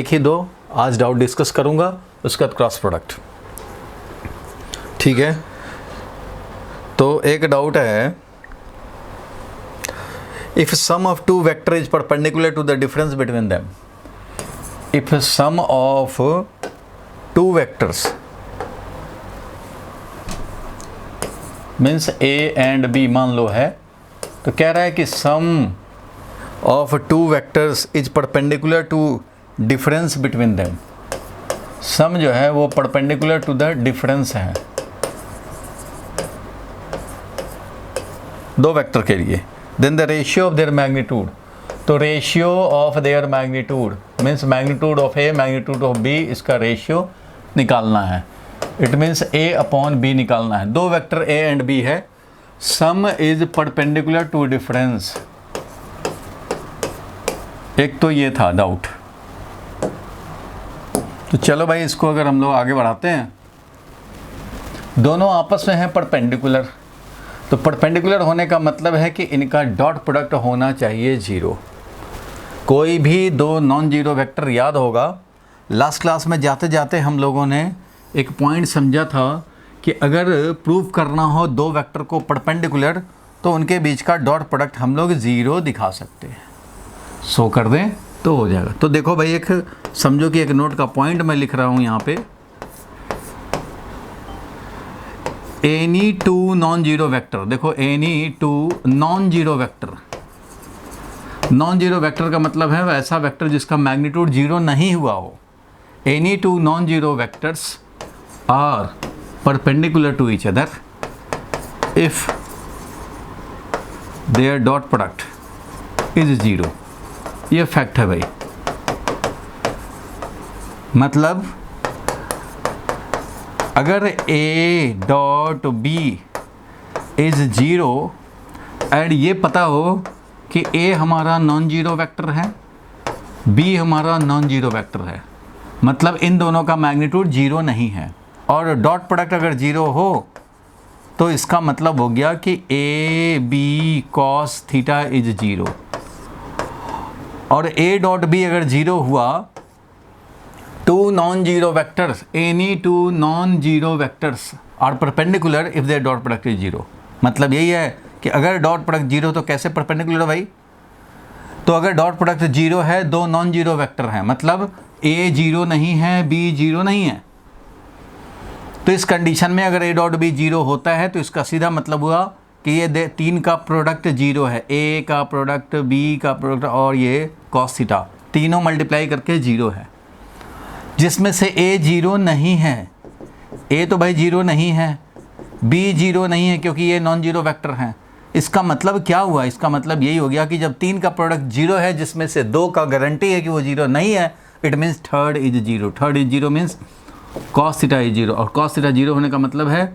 एक ही दो आज डाउट डिस्कस करूंगा, उसके बाद क्रॉस प्रोडक्ट। ठीक है, तो एक डाउट है, if sum of two vector is perpendicular to the difference between them, if sum of two vectors means A and B मान लो है, तो कह रहा है कि sum of two vectors is perpendicular to difference between them. Sum जो है वो परपेंडिकुलर टू द डिफरेंस है दो वेक्टर के लिए। Then the ratio of their magnitude, तो ratio of their magnitude means magnitude of A magnitude of B, इसका ratio निकालना है। It means A upon B निकालना है। दो वेक्टर ए एंड बी है, sum is perpendicular to difference. एक तो ये था डाउट। तो चलो भाई इसको अगर हम लोग आगे बढ़ाते हैं, दोनों आपस में हैं परपेंडिकुलर, तो परपेंडिकुलर होने का मतलब है कि इनका डॉट प्रोडक्ट होना चाहिए जीरो। कोई भी दो नॉन जीरो वेक्टर याद होगा, लास्ट क्लास में जाते जाते हम लोगों ने एक पॉइंट समझा था कि अगर प्रूव करना हो दो वेक्टर को परपेंडिकुलर, तो उनके बीच का डॉट प्रोडक्ट हम लोग ज़ीरो दिखा सकते हैं। सो कर दें तो हो जाएगा। तो देखो भाई, एक समझो कि एक नोट का पॉइंट मैं लिख रहा हूँ यहाँ पे, any two non zero vector. देखो any two non zero vector, non zero vector का मतलब है ऐसा वेक्टर जिसका मैग्नीट्यूड जीरो नहीं हुआ हो। Any two non zero vectors are perpendicular to each other if their dot product is zero. ये फैक्ट है भाई। मतलब अगर a dot B is zero and ये पता हो कि ए हमारा नॉन जीरो वेक्टर है, बी हमारा नॉन जीरो वेक्टर है, मतलब इन दोनों का मैग्नीट्यूड जीरो नहीं है, और डॉट प्रोडक्ट अगर जीरो हो तो इसका मतलब हो गया कि a B cos theta is zero. और ए डॉट बी अगर जीरो हुआ, two non zero vectors, any two non zero vectors are perpendicular if their dot product is zero. मतलब यही है कि अगर डॉट प्रोडक्ट जीरो तो कैसे परपेंडिकुलर है भाई? तो अगर डॉट प्रोडक्ट जीरो है, दो नॉन जीरो वेक्टर हैं, मतलब ए जीरो नहीं है, बी जीरो नहीं है, तो इस कंडीशन में अगर ए डॉट बी जीरो होता है तो इसका सीधा मतलब हुआ कि ये तीन का प्रोडक्ट जीरो है, ए का प्रोडक्ट, बी का प्रोडक्ट और ये कॉस थीटा, तीनों मल्टीप्लाई करके जीरो है, जिसमें से ए जीरो नहीं है। ए तो भाई जीरो नहीं है, बी जीरो नहीं है क्योंकि ये नॉन जीरो वेक्टर हैं। इसका मतलब क्या हुआ? इसका मतलब यही हो गया कि जब तीन का प्रोडक्ट जीरो है जिसमें से दो का गारंटी है कि वो जीरो नहीं है, it means third is zero. Third is zero means cos theta is zero, और कॉस थीटा जीरो होने का मतलब है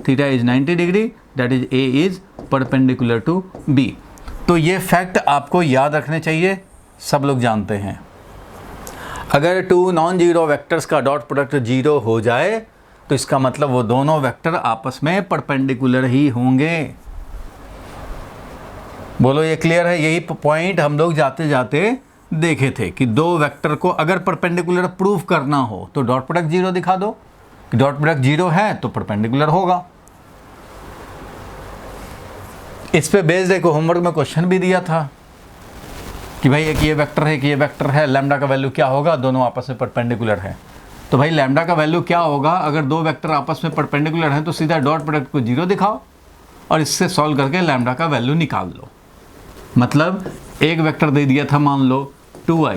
theta is 90 degree, that is a is perpendicular to b. तो ये फैक्ट आपको याद रखने चाहिए, सब लोग जानते हैं। अगर टू नॉन जीरो वेक्टर्स का डॉट प्रोडक्ट जीरो हो जाए तो इसका मतलब वो दोनों वेक्टर आपस में परपेंडिकुलर ही होंगे। बोलो ये क्लियर है? यही पॉइंट हम लोग जाते जाते देखे थे कि दो वेक्टर को अगर परपेंडिकुलर प्रूफ करना हो तो डॉट प्रोडक्ट जीरो दिखा दो, कि डॉट प्रोडक्ट जीरो है तो परपेंडिकुलर होगा। इस पे बेस्ड एक होमवर्क में क्वेश्चन भी दिया था कि भाई एक ये वेक्टर है, कि ये वेक्टर है, लैम्डा का वैल्यू क्या होगा? दोनों आपस में परपेंडिकुलर है। तो भाई लैम्डा का वैल्यू क्या होगा अगर दो वेक्टर आपस में परपेंडिकुलर हैं? तो सीधा डॉट प्रोडक्ट को जीरो दिखाओ और इससे सॉल्व करके लैम्डा का वैल्यू निकाल लो। मतलब एक वेक्टर दे दिया था मान लो 2i,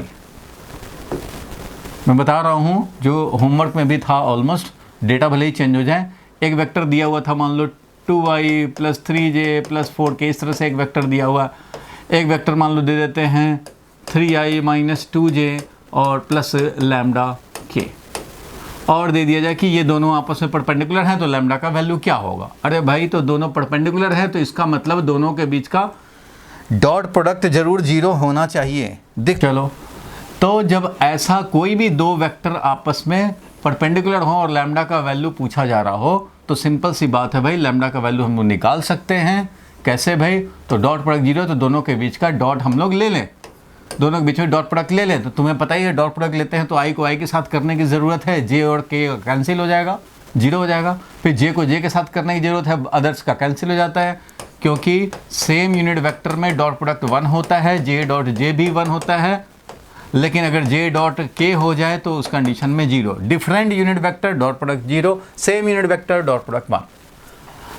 मैं बता रहा हूँ जो होमवर्क में भी था ऑलमोस्ट, डेटा भले ही चेंज हो जाए। एक वेक्टर दिया हुआ था मान लो 2i plus 3j plus 4k, इस तरह से एक वेक्टर दिया हुआ। एक वेक्टर मान लो दे देते हैं 3i माइनस 2j और प्लस लैम्डा k, और दे दिया जाए कि ये दोनों आपस में परपेंडिकुलर हैं तो लैम्डा का वैल्यू क्या होगा? अरे भाई तो दोनों परपेंडिकुलर है तो इसका मतलब दोनों के बीच का डॉट प्रोडक्ट जरूर जीरो होना चाहिए। दिख चलो, तो जब ऐसा कोई भी दो वेक्टर आपस में परपेंडिकुलर हो और लैम्डा का वैल्यू पूछा जा रहा हो तो सिंपल सी बात है भाई, लैम्डा का वैल्यू हम लोग निकाल सकते हैं। कैसे भाई? तो डॉट प्रोडक्ट जीरो, तो दोनों के बीच का डॉट हम लोग ले लें। दोनों के बीच में डॉट प्रोडक्ट ले लें, तो तुम्हें पता ही है डॉट प्रोडक्ट लेते हैं तो आई को आई के साथ करने की ज़रूरत है, जे और के कैंसिल हो जाएगा, जीरो हो जाएगा। फिर जे को जे के साथ करने की ज़रूरत है, अदर्स का कैंसिल हो जाता है, क्योंकि सेम यूनिट वेक्टर में डॉट प्रोडक्ट 1 होता है, जे डॉट जे भी 1 होता है। लेकिन अगर जे डॉट के हो जाए तो उस कंडीशन में zero. Different unit vector dot product zero, same unit vector dot product 1।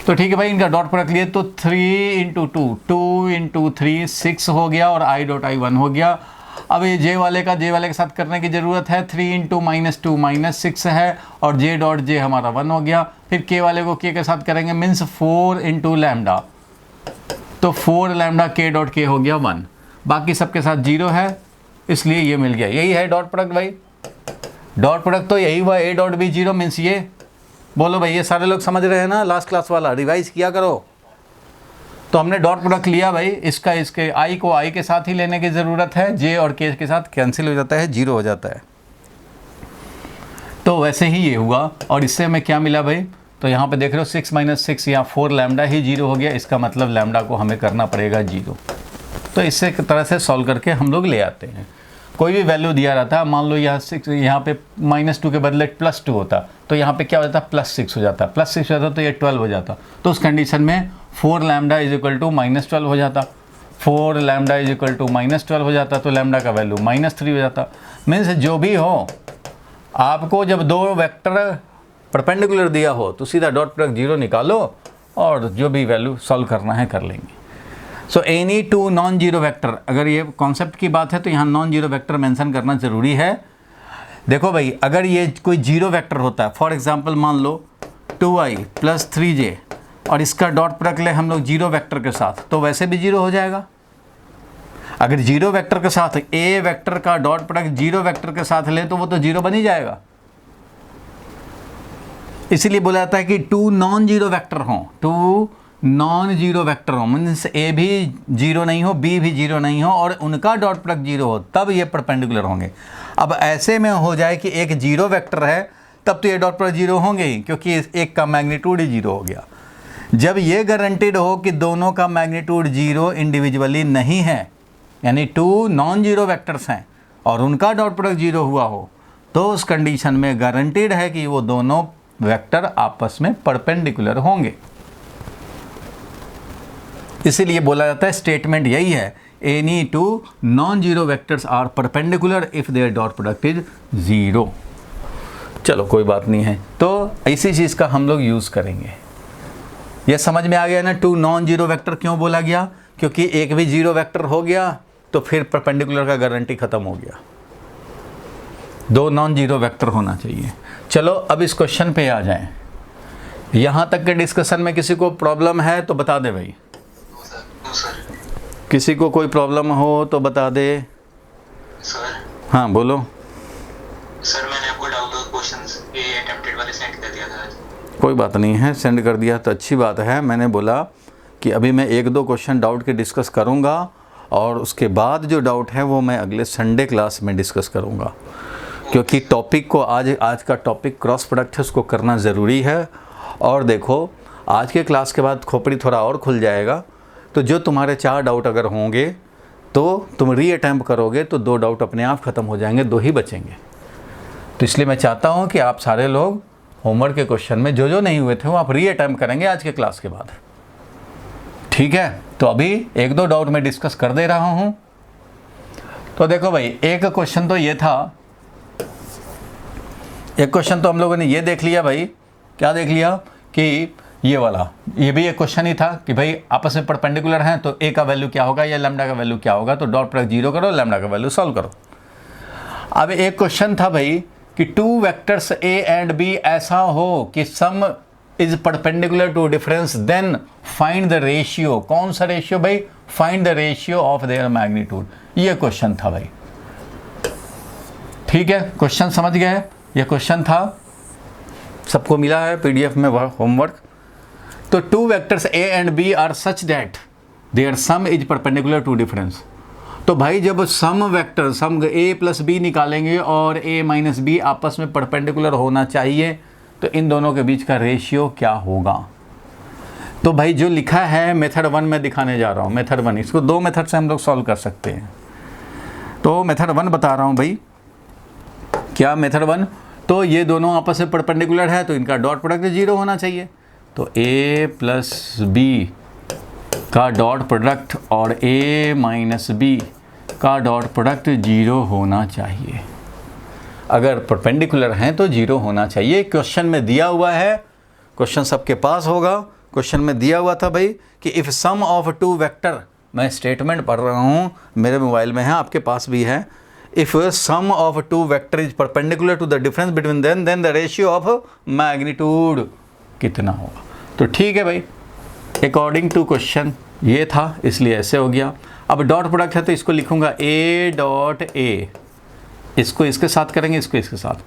तो ठीक है भाई, इनका डॉट प्रोडक्ट लिए तो 3 × 2, 2 × 3 6 हो गया और आई डॉट आई 1 हो गया। अब ये जे वाले का जे वाले के साथ करने की ज़रूरत है, 3 × -2 -6 है और जे डॉट जे हमारा 1 हो गया। फिर के वाले को के साथ करेंगे, मीन्स 4 × लैम्डा, तो 4 लैम्डा के डॉट के हो गया 1। बाकी सबके साथ जीरो है, इसलिए ये मिल गया। यही है डॉट प्रोडक्ट भाई, डॉट प्रोडक्ट तो यही हुआ, a dot b zero means ये। बोलो भाई, ये सारे लोग समझ रहे हैं ना? लास्ट क्लास वाला रिवाइज किया करो। तो हमने डॉट प्रोडक्ट लिया भाई, इसका इसके आई को आई के साथ ही लेने की ज़रूरत है, जे और के साथ कैंसिल हो जाता है, जीरो हो जाता है। तो वैसे ही ये हुआ और इससे हमें क्या मिला भाई? तो यहाँ पे देख रहे हो 6 - 6 या 4 लैम्डा ही जीरो हो गया। इसका मतलब लैम्डा को हमें करना पड़ेगा जीरो। तो इससे तरह से सॉल्व करके हम लोग ले आते हैं। कोई भी वैल्यू दिया रहता है, मान लो यहाँ 6, यहाँ पे -2 के बदले +2 होता, तो यहाँ पे क्या हो जाता, +6 हो जाता, +6 हो जाता तो ये 12 हो जाता। तो उस कंडीशन में 4 लैम्डा इज इक्वल टू -12 हो जाता, 4 लैम्डा इज इक्वल टू -12 हो जाता, तो लैम्डा का वैल्यू -3 हो जाता। मीन्स जो भी हो, आपको जब दो वेक्टर परपेंडिकुलर दिया हो तो सीधा डॉट प्रोडक्ट जीरो निकालो और जो भी वैल्यू सॉल्व करना है कर लेंगे। So any two non zero vector, अगर ये कॉन्सेप्ट की बात है तो यहाँ नॉन जीरो वेक्टर मेंशन करना ज़रूरी है। देखो भाई, अगर ये कोई जीरो वेक्टर होता है, फॉर एग्जांपल मान लो 2i + 3j और इसका डॉट प्रोडक्ट ले हम लोग जीरो वेक्टर के साथ, तो वैसे भी जीरो हो जाएगा। अगर जीरो वेक्टर के साथ ए वेक्टर का डॉट प्रोडक्ट जीरो वेक्टर के साथ ले तो वो तो जीरो बन ही जाएगा। इसीलिए बोला जाता है कि टू नॉन जीरो वेक्टर हों, टू नॉन जीरो वेक्टर हो, मीन्स ए भी जीरो नहीं हो, बी भी जीरो नहीं हो और उनका डॉट प्रोडक्ट जीरो हो, तब ये परपेंडिकुलर होंगे। अब ऐसे में हो जाए कि एक जीरो वेक्टर है, तब तो ये डॉट प्रोडक्ट जीरो होंगे ही, क्योंकि एक का मैग्नीट्यूड ही जीरो हो गया। जब ये गारंटेड हो कि दोनों का मैग्नीट्यूड जीरो इंडिविजुअली नहीं है, यानी टू नॉन जीरो वेक्टर्स हैं और उनका डॉट प्रोडक्ट जीरो हुआ हो, तो उस कंडीशन में गारंटेड है कि वो दोनों वेक्टर आपस में परपेंडिकुलर होंगे। इसीलिए बोला जाता है, स्टेटमेंट यही है, any two non zero vectors are perpendicular if their dot product is zero. चलो कोई बात नहीं है, तो इसी चीज़ का हम लोग यूज़ करेंगे। यह समझ में आ गया ना, टू नॉन जीरो वेक्टर क्यों बोला गया? क्योंकि एक भी जीरो वेक्टर हो गया तो फिर परपेंडिकुलर का गारंटी ख़त्म हो गया, दो नॉन जीरो वेक्टर होना चाहिए। चलो अब इस क्वेश्चन पे आ जाएं। यहाँ तक के डिस्कशन में किसी को प्रॉब्लम है तो बता दे भाई। किसी को कोई प्रॉब्लम हो तो बता दे सर। हाँ बोलो सर, मैंने आपको डाउट और क्वेश्चंस ये अटेम्प्टेड वाले सेंड कर दिया था आज। कोई बात नहीं है, सेंड कर दिया तो अच्छी बात है। मैंने बोला कि अभी मैं 1-2 क्वेश्चन डाउट के डिस्कस करूँगा और उसके बाद जो डाउट है वो मैं अगले संडे क्लास में डिस्कस करूँगा, क्योंकि टॉपिक को आज का टॉपिक क्रॉस प्रोडक्ट है, उसको करना ज़रूरी है। और देखो, आज के क्लास के बाद खोपड़ी थोड़ा और खुल जाएगा, तो जो तुम्हारे 4 डाउट अगर होंगे तो तुम री अटैम्प्ट करोगे तो 2 डाउट अपने आप ख़त्म हो जाएंगे, 2 ही बचेंगे। तो इसलिए मैं चाहता हूँ कि आप सारे लोग होमवर्क के क्वेश्चन में जो नहीं हुए थे वो आप री अटैम्प्ट करेंगे आज के क्लास के बाद, ठीक है? तो अभी 1-2 डाउट मैं डिस्कस कर दे रहा हूँ। तो देखो भाई, एक क्वेश्चन तो ये था, एक क्वेश्चन तो हम लोगों ने ये देख लिया भाई, क्या देख लिया कि ये वाला, ये भी एक क्वेश्चन ही था कि भाई आपस में परपेंडिकुलर हैं तो ए का वैल्यू क्या होगा या लैम्डा का वैल्यू क्या होगा, तो डॉट प्रोडक्ट जीरो करो, लैम्डा का वैल्यू सॉल्व करो। अब एक क्वेश्चन था भाई कि two vectors a and b ऐसा हो कि sum is perpendicular to difference, then find the ratio. कौन सा रेशियो भाई? Find the ratio of their magnitude. ये क्वेश्चन था भाई, ठीक है? क्वेश्चन समझ गए? ये क्वेश्चन था, सबको मिला है पीडीएफ में वह होमवर्क। तो two vectors a and b are such that their sum is perpendicular to difference. तो भाई जब sum vector, sum a plus b निकालेंगे और ए माइनस बी आपस में परपेंडिकुलर होना चाहिए, तो इन दोनों के बीच का रेशियो क्या होगा? तो भाई जो लिखा है मेथड 1 में दिखाने जा रहा हूँ, मेथड 1, इसको 2 मेथड से हम लोग सॉल्व कर सकते हैं। तो मेथड 1 बता रहा हूँ भाई, क्या मेथड 1, तो ये दोनों आपस में परपेंडिकुलर है तो इनका डॉट प्रोडक्ट 0 होना चाहिए। तो a प्लस बी का डॉट प्रोडक्ट और a माइनस बी का डॉट प्रोडक्ट 0 होना चाहिए। अगर परपेंडिकुलर हैं तो 0 होना चाहिए। क्वेश्चन में दिया हुआ है, क्वेश्चन सबके पास होगा, क्वेश्चन में दिया हुआ था भाई कि if sum of two vector, मैं स्टेटमेंट पढ़ रहा हूँ, मेरे मोबाइल में है, आपके पास भी है। If sum of two vector is perpendicular to the difference between then the ratio of magnitude कितना होगा। तो ठीक है भाई, अकॉर्डिंग टू क्वेश्चन ये था, इसलिए ऐसे हो गया। अब डॉट प्रोडक्ट है तो इसको लिखूंगा a डॉट ए, इसको इसके साथ करेंगे, इसको इसके साथ,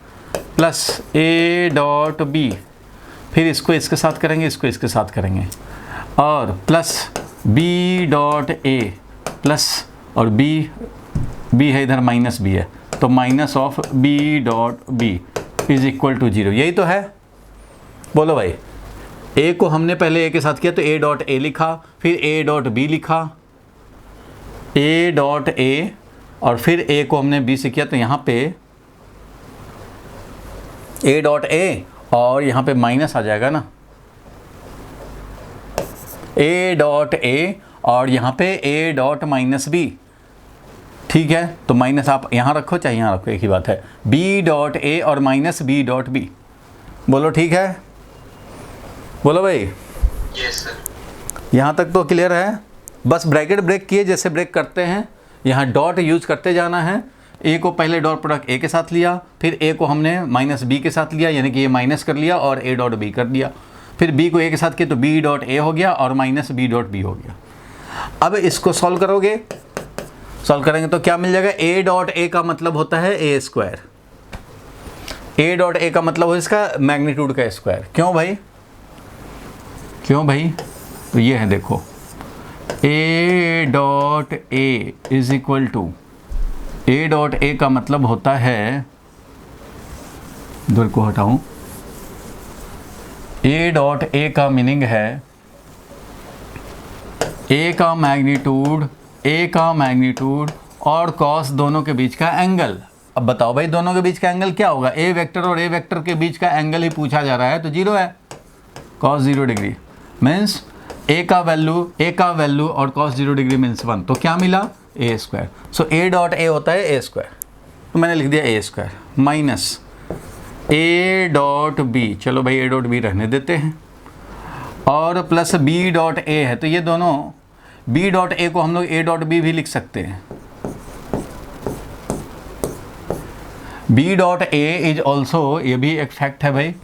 प्लस a डॉट बी, फिर इसको इसके साथ करेंगे, इसको इसके साथ करेंगे, और plus b dot a plus, और b है इधर, माइनस b है तो minus of b dot B is equal to 0। यही तो है। बोलो भाई, a को हमने पहले a के साथ किया तो a डॉट ए लिखा, फिर a डॉट बी लिखा, a डॉट ए, और फिर a को हमने b से किया तो यहाँ पे a डॉट ए और यहाँ पे माइनस आ जाएगा ना, a डॉट ए और यहाँ पे a डॉट माइनस बी। ठीक है, तो माइनस आप यहाँ रखो चाहे यहाँ रखो, एक ही बात है, b डॉट ए और माइनस b डॉट बी। बोलो ठीक है, बोलो भाई। Yes sir. यहाँ तक तो क्लियर है। बस ब्रैकेट ब्रेक किए जैसे ब्रेक करते हैं, यहाँ डॉट यूज करते जाना है। a को पहले डॉट प्रोडक्ट a के साथ लिया, फिर a को हमने माइनस b के साथ लिया, यानी कि ये माइनस कर लिया और a डॉट b कर दिया, फिर b को a के साथ किया तो b डॉट a हो गया और माइनस b डॉट b हो गया। अब इसको सॉल्व करोगे, सॉल्व करेंगे तो क्या मिल जाएगा, a डॉट a का मतलब होता है a square, a dot a का मतलब हो इसका मैग्नीट्यूड का स्क्वायर। क्यों भाई, क्यों भाई, तो ये है देखो, a dot a is equal to, a dot a का मतलब होता है, दूर को हटाऊं, a डॉट a का मीनिंग है a का मैग्नीट्यूड और कॉस दोनों के बीच का एंगल। अब बताओ भाई दोनों के बीच का एंगल क्या होगा, a वेक्टर और a वेक्टर के बीच का एंगल ही पूछा जा रहा है तो 0 है, cos 0 डिग्री मीन्स a का वैल्यू और cos 0 डिग्री मीन्स 1, तो क्या मिला, a square. So a dot a होता है a स्क्वायर, तो मैंने लिख दिया a square minus a dot b, चलो भाई a डॉट b रहने देते हैं, और प्लस b डॉट a है, तो ये दोनों b डॉट a को हम लोग a डॉट b भी लिख सकते हैं। b dot a is also, ये भी एक फैक्ट है भाई,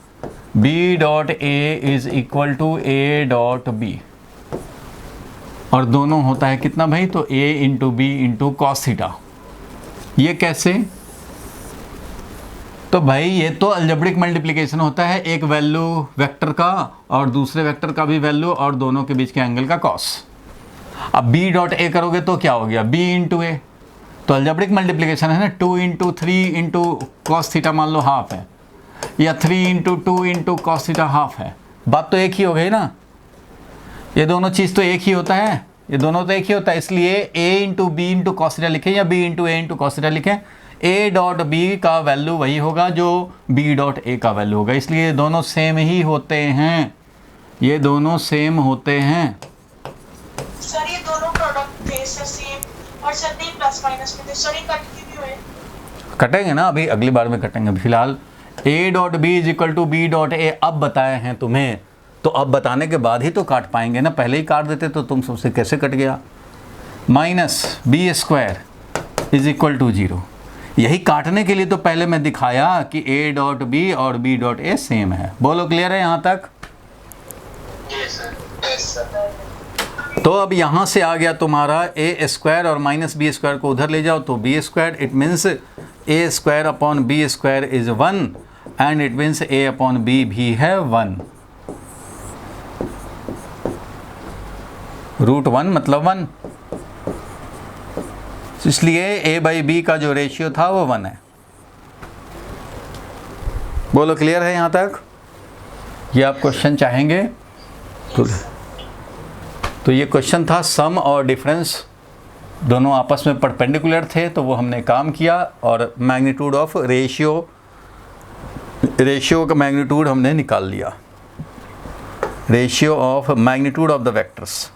b dot a is equal to a dot b, और दोनों होता है कितना भाई, तो a into b into cos theta. ये कैसे, तो भाई ये तो अलजेब्रिक मल्टीप्लिकेशन होता है, एक वैल्यू वेक्टर का और दूसरे वेक्टर का भी वैल्यू और दोनों के बीच के एंगल का कॉस। अब b डॉट a करोगे तो क्या हो गया, b इंटू ए, तो अलजेब्रिक मल्टीप्लिकेशन है ना, 2 इंटू 3 इंटू कॉस थीटा मान लो हाफ है, या 3 into 2 into cos theta half है, बात तो एक ही हो गई ना, ये दोनों चीज़ तो एक ही होता है, ये दोनों तो एक ही होता है, इसलिए a into b into cos theta लिखें या b into a into cos theta लिखें, a डॉट b का वैल्यू वही होगा जो b डॉट a का वैल्यू होगा, इसलिए ये दोनों सेम ही होते हैं, ये दोनों सेम होते हैं। सर ये दोनों प्रोडक्ट थे सर सेम, और सर नहीं प्लस माइनस में थे सर, ये कट क्यों हुए, कटेंगे ना अभी, अगली बार में कटेंगे, फिलहाल a dot b is equal to b dot a अब बताए हैं तुम्हें, तो अब बताने के बाद ही तो काट पाएंगे ना, पहले ही काट देते तो तुम सबसे कैसे कट गया। Minus b square is equal to 0, यही काटने के लिए तो पहले मैं दिखाया कि a डॉट b और b डॉट a सेम है। बोलो क्लियर है यहाँ तक? Yes sir. तो अब यहाँ से आ गया तुम्हारा a स्क्वायर और माइनस b स्क्वायर को उधर ले जाओ तो b square, it means a square upon b square is 1 and it means a upon b भी है 1, रूट 1 मतलब 1, इसलिए a बाई b का जो रेशियो था वो 1 है। बोलो क्लियर है यहाँ तक? ये आप क्वेश्चन चाहेंगे तो ये क्वेश्चन था सम और डिफरेंस दोनों आपस में परपेंडिकुलर थे तो वो हमने काम किया और मैग्नीट्यूड ऑफ रेशियो का मैग्नीट्यूड हमने निकाल लिया, ratio of magnitude of the vectors.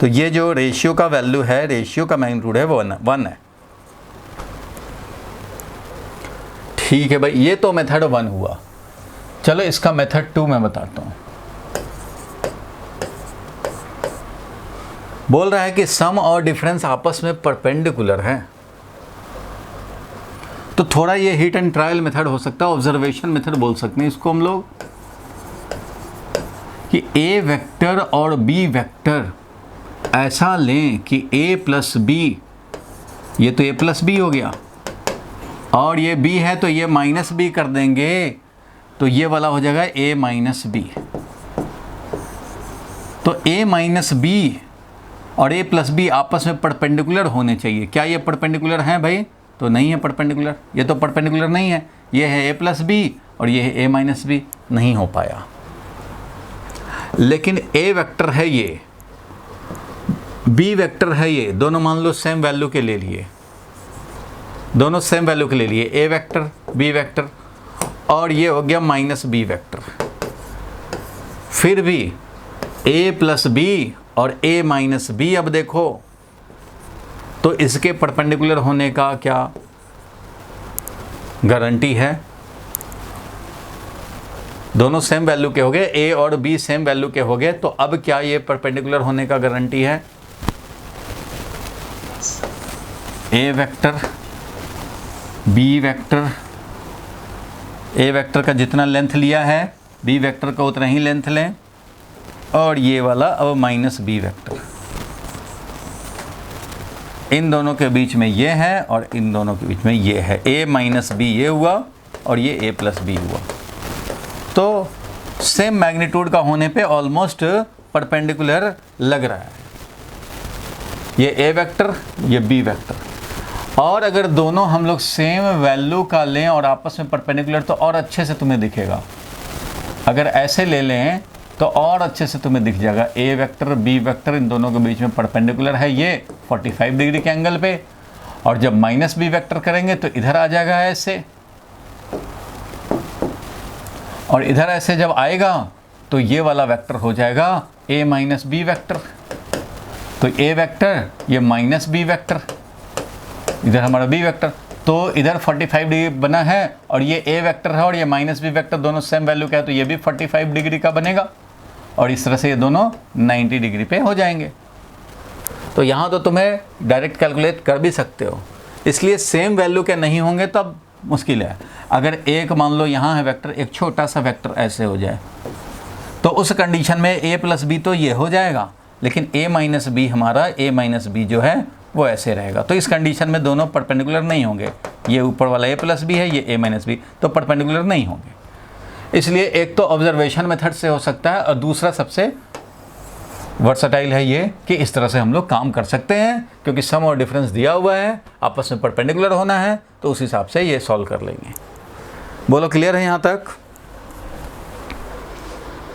तो ये जो रेशियो का वैल्यू है, रेशियो का मैग्नीट्यूड है वो 1 है। ठीक है भाई, ये तो मेथड 1 हुआ। चलो इसका मेथड 2 मैं बताता हूँ। बोल रहा है कि सम और डिफरेंस आपस में परपेंडिकुलर है, तो थोड़ा ये हिट एंड ट्रायल मेथड हो सकता है, ऑब्जर्वेशन मेथड बोल सकते हैं इसको हम लोग, कि ए वेक्टर और बी वेक्टर ऐसा लें कि a प्लस बी, ये तो a प्लस बी हो गया, और ये b है तो ये माइनस बी कर देंगे, तो ये वाला हो जाएगा a माइनस बी। तो a माइनस बी और a प्लस बी आपस में परपेंडिकुलर होने चाहिए। क्या ये परपेंडिकुलर हैं भाई? तो नहीं है परपेंडिकुलर, ये तो परपेंडिकुलर नहीं है। ये है a प्लस बी और ये है a माइनस बी, नहीं हो पाया। लेकिन a वेक्टर है ये, बी वेक्टर है ये, दोनों मान लो सेम वैल्यू के ले लिए, दोनों सेम वैल्यू के ले लिए, ए वेक्टर बी वेक्टर, और ये हो गया माइनस बी वेक्टर। फिर भी ए प्लस बी और ए माइनस बी, अब देखो तो इसके परपेंडिकुलर होने का क्या गारंटी है? दोनों सेम वैल्यू के हो गए, ए और बी सेम वैल्यू के हो गए, तो अब क्या ये परपेंडिकुलर होने का गारंटी है? ए वेक्टर बी वेक्टर, ए वेक्टर का जितना लेंथ लिया है बी वेक्टर का उतना ही लेंथ लें, और ये वाला अब माइनस बी वेक्टर, इन दोनों के बीच में ये है और इन दोनों के बीच में ये है, ए माइनस बी ये हुआ और ये ए प्लस बी हुआ। तो सेम मैग्नीट्यूड का होने पे ऑलमोस्ट परपेंडिकुलर लग रहा है, ये ए वेक्टर ये बी वेक्टर। और अगर दोनों हम लोग सेम वैल्यू का लें और आपस में परपेंडिकुलर तो और अच्छे से तुम्हें दिखेगा। अगर ऐसे ले लें तो और अच्छे से तुम्हें दिख जाएगा, ए वेक्टर बी वेक्टर इन दोनों के बीच में परपेंडिकुलर है ये 45 डिग्री के एंगल पे, और जब माइनस बी वेक्टर करेंगे तो इधर आ जाएगा ऐसे, और इधर ऐसे जब आएगा तो ये वाला वेक्टर हो जाएगा ए माइनस बी वेक्टर। तो ए वेक्टर ये माइनस बी वेक्टर, इधर हमारा बी वेक्टर, तो इधर 45 डिग्री बना है, और ये ए वेक्टर है और ये माइनस बी वेक्टर दोनों सेम वैल्यू का है, तो ये भी 45 डिग्री का बनेगा, और इस तरह से ये दोनों 90 डिग्री पे हो जाएंगे। तो यहाँ तो तुम्हें डायरेक्ट कैलकुलेट कर भी सकते हो, इसलिए सेम वैल्यू के नहीं होंगे तब मुश्किल है। अगर एक मान लो यहाँ है वेक्टर, एक छोटा सा वेक्टर ऐसे हो जाए, तो उस कंडीशन में ए प्लस बी तो ये हो जाएगा, लेकिन ए माइनस बी हमारा ए माइनस बी जो है वो ऐसे रहेगा। तो इस कंडीशन में दोनों परपेंडिकुलर नहीं होंगे, ये ऊपर वाला ए प्लस बी है ये ए माइनस बी, तो परपेंडिकुलर नहीं होंगे। इसलिए एक तो ऑब्जर्वेशन मेथड से हो सकता है, और दूसरा सबसे वर्सटाइल है ये कि इस तरह से हम लोग काम कर सकते हैं, क्योंकि सम और डिफरेंस दिया हुआ है, आपस में परपेंडिकुलर होना है, तो उस हिसाब से ये सॉल्व कर लेंगे। बोलो क्लियर है यहाँ तक?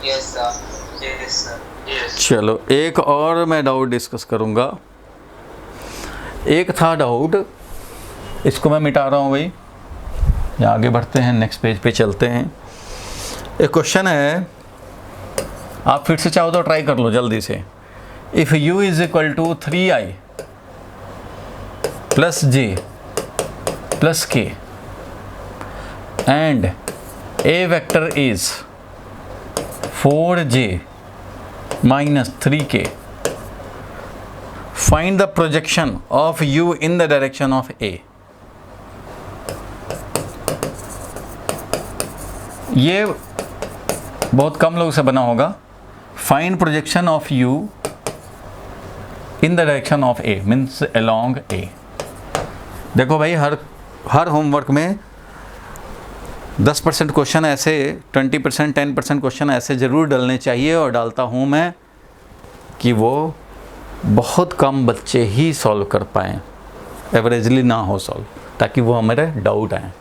Yes sir, yes sir, yes. चलो एक और मैं डाउट डिस्कस करूँगा। एक था डाउट, इसको मैं मिटा रहा हूँ भाई, या आगे बढ़ते हैं, नेक्स्ट पेज पे चलते हैं। एक क्वेश्चन है, आप फिर से चाहो तो ट्राई कर लो जल्दी से। If u is equal to 3i plus j plus k and a vector is 4j minus 3k, find the projection of u in the direction of a। ये बहुत कम लोग से बना होगा। Find projection of u in the direction of a means along a। देखो भाई, her homework में 10% question ऐसे, 20% 10% क्वेश्चन ऐसे ज़रूर डालने चाहिए, और डालता हूँ मैं कि वो बहुत कम बच्चे ही सॉल्व कर पाएँ, एवरेजली ना हो सॉल्व, ताकि वो हमारे डाउट आए।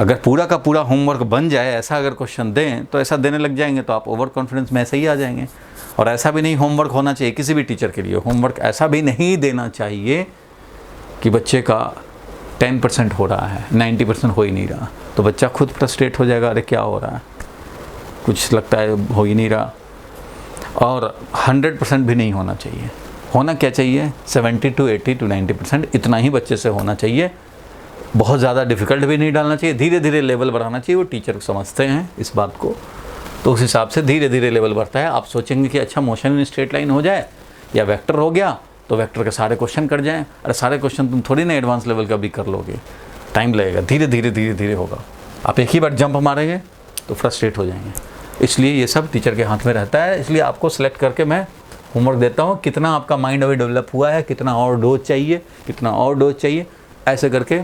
अगर पूरा का पूरा होमवर्क बन जाए ऐसा अगर क्वेश्चन दें तो ऐसा देने लग जाएंगे तो आप ओवर कॉन्फिडेंस में ऐसे ही आ जाएंगे। और ऐसा भी नहीं होमवर्क होना चाहिए किसी भी टीचर के लिए, होमवर्क ऐसा भी नहीं देना चाहिए कि बच्चे का 10% हो रहा है, 90% हो ही नहीं रहा, तो बच्चा खुद फ्रस्ट्रेट हो जाएगा, अरे क्या हो रहा है, कुछ लगता है हो ही नहीं रहा। और 100% भी नहीं होना चाहिए। होना क्या चाहिए, 70 to 80 to 90%, इतना ही बच्चे से होना चाहिए। बहुत ज़्यादा डिफ़िकल्ट भी नहीं डालना चाहिए, धीरे धीरे लेवल बढ़ाना चाहिए। वो टीचर समझते हैं इस बात को, तो उस हिसाब से धीरे धीरे लेवल बढ़ता है। आप सोचेंगे कि अच्छा मोशन इन स्ट्रेट लाइन हो जाए या वेक्टर हो गया तो वेक्टर के सारे क्वेश्चन कर जाएं। अरे सारे क्वेश्चन तुम थोड़ी ना एडवांस लेवल का भी कर लोगे, टाइम लगेगा, धीरे धीरे धीरे धीरे होगा। आप एक ही बार जंप मारेंगे तो फ्रस्ट्रेट हो जाएंगे। इसलिए ये सब टीचर के हाथ में रहता है। इसलिए आपको सेलेक्ट करके मैं होमवर्क देता हूँ, कितना आपका माइंड अभी डेवलप हुआ है, कितना और डोज चाहिए, कितना और डोज चाहिए, ऐसे करके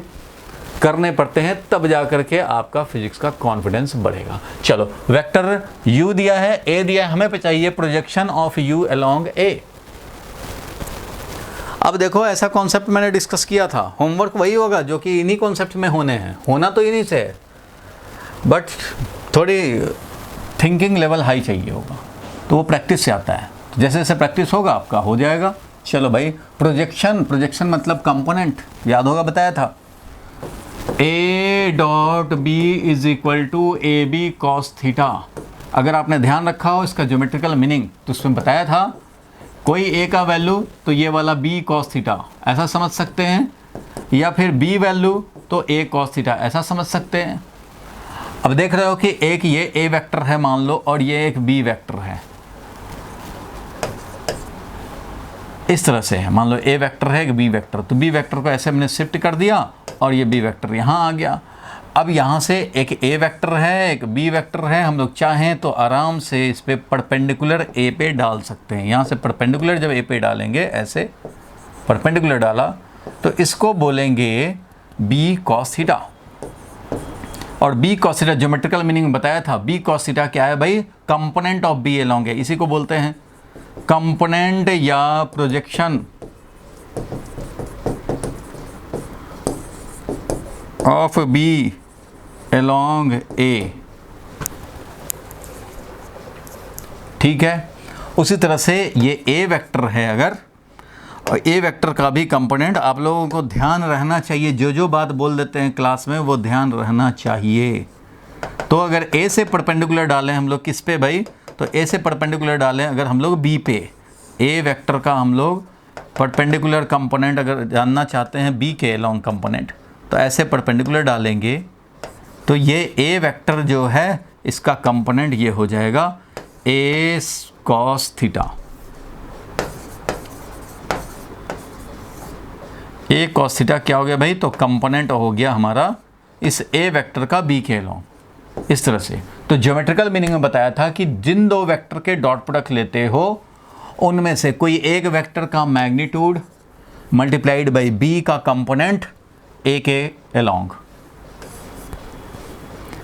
करने पड़ते हैं, तब जा करके आपका फिजिक्स का कॉन्फिडेंस बढ़ेगा। चलो, वेक्टर u दिया है, a दिया है, हमें पे चाहिए projection of u along a। अब देखो ऐसा कॉन्सेप्ट मैंने डिस्कस किया था, होमवर्क वही होगा जो कि इन्हीं कॉन्सेप्ट में होने हैं, होना तो इन्हीं से है, बट थोड़ी थिंकिंग लेवल हाई चाहिए होगा, तो वो प्रैक्टिस से आता है। जैसे जैसे प्रैक्टिस होगा आपका हो जाएगा। चलो भाई, प्रोजेक्शन मतलब कंपोनेंट, याद होगा बताया था, a dot B is equal to A B cos theta. अगर आपने ध्यान रखा हो इसका ज्योमेट्रिकल मीनिंग, तो उसमें बताया था कोई a का वैल्यू तो ये वाला b कॉस थीटा ऐसा समझ सकते हैं, या फिर b वैल्यू तो a कॉस थीटा ऐसा समझ सकते हैं। अब देख रहे हो कि एक ये a वेक्टर है मान लो, और ये एक b वेक्टर है, इस तरह से है। मान लो a वेक्टर है, एक b वेक्टर, तो b वेक्टर को ऐसे हमने शिफ्ट कर दिया और ये b वेक्टर यहाँ आ गया। अब यहाँ से एक a वेक्टर है, एक b वेक्टर है, हम लोग चाहें तो आराम से इस पे परपेंडिकुलर a पे डाल सकते हैं। यहाँ से परपेंडिकुलर जब a पे डालेंगे, ऐसे परपेंडिकुलर डाला तो इसको बोलेंगे b cos थीटा। और b cos theta geometrical meaning बताया था, b cos थीटा क्या है भाई, कंपोनेंट ऑफ b अलोंग है, इसी को बोलते हैं कंपोनेंट या projection of b along a। ठीक है, उसी तरह से ये a वेक्टर है अगर, और a वेक्टर का भी कंपोनेंट आप लोगों को ध्यान रहना चाहिए, जो बात बोल देते हैं क्लास में वो ध्यान रहना चाहिए। तो अगर a से परपेंडिकुलर डालें हम लोग किस पे भाई, तो a से परपेंडिकुलर डालें अगर हम लोग b पे, a वेक्टर का हम लोग परपेंडिकुलर कंपोनेंट अगर जानना चाहते हैं b के अलोंग कंपोनेंट, तो ऐसे परपेंडिकुलर डालेंगे तो ये a वेक्टर जो है इसका कंपोनेंट ये हो जाएगा a cos theta. a cos theta क्या हो गया भाई, तो कंपोनेंट हो गया हमारा इस a वेक्टर का b के अलोंग, इस तरह से। तो ज्योमेट्रिकल मीनिंग में बताया था कि जिन दो वेक्टर के डॉट प्रोडक्ट लेते हो उनमें से कोई एक वेक्टर का मैग्नीट्यूड मल्टीप्लाइड बाई b का कंपोनेंट a के अलोंग,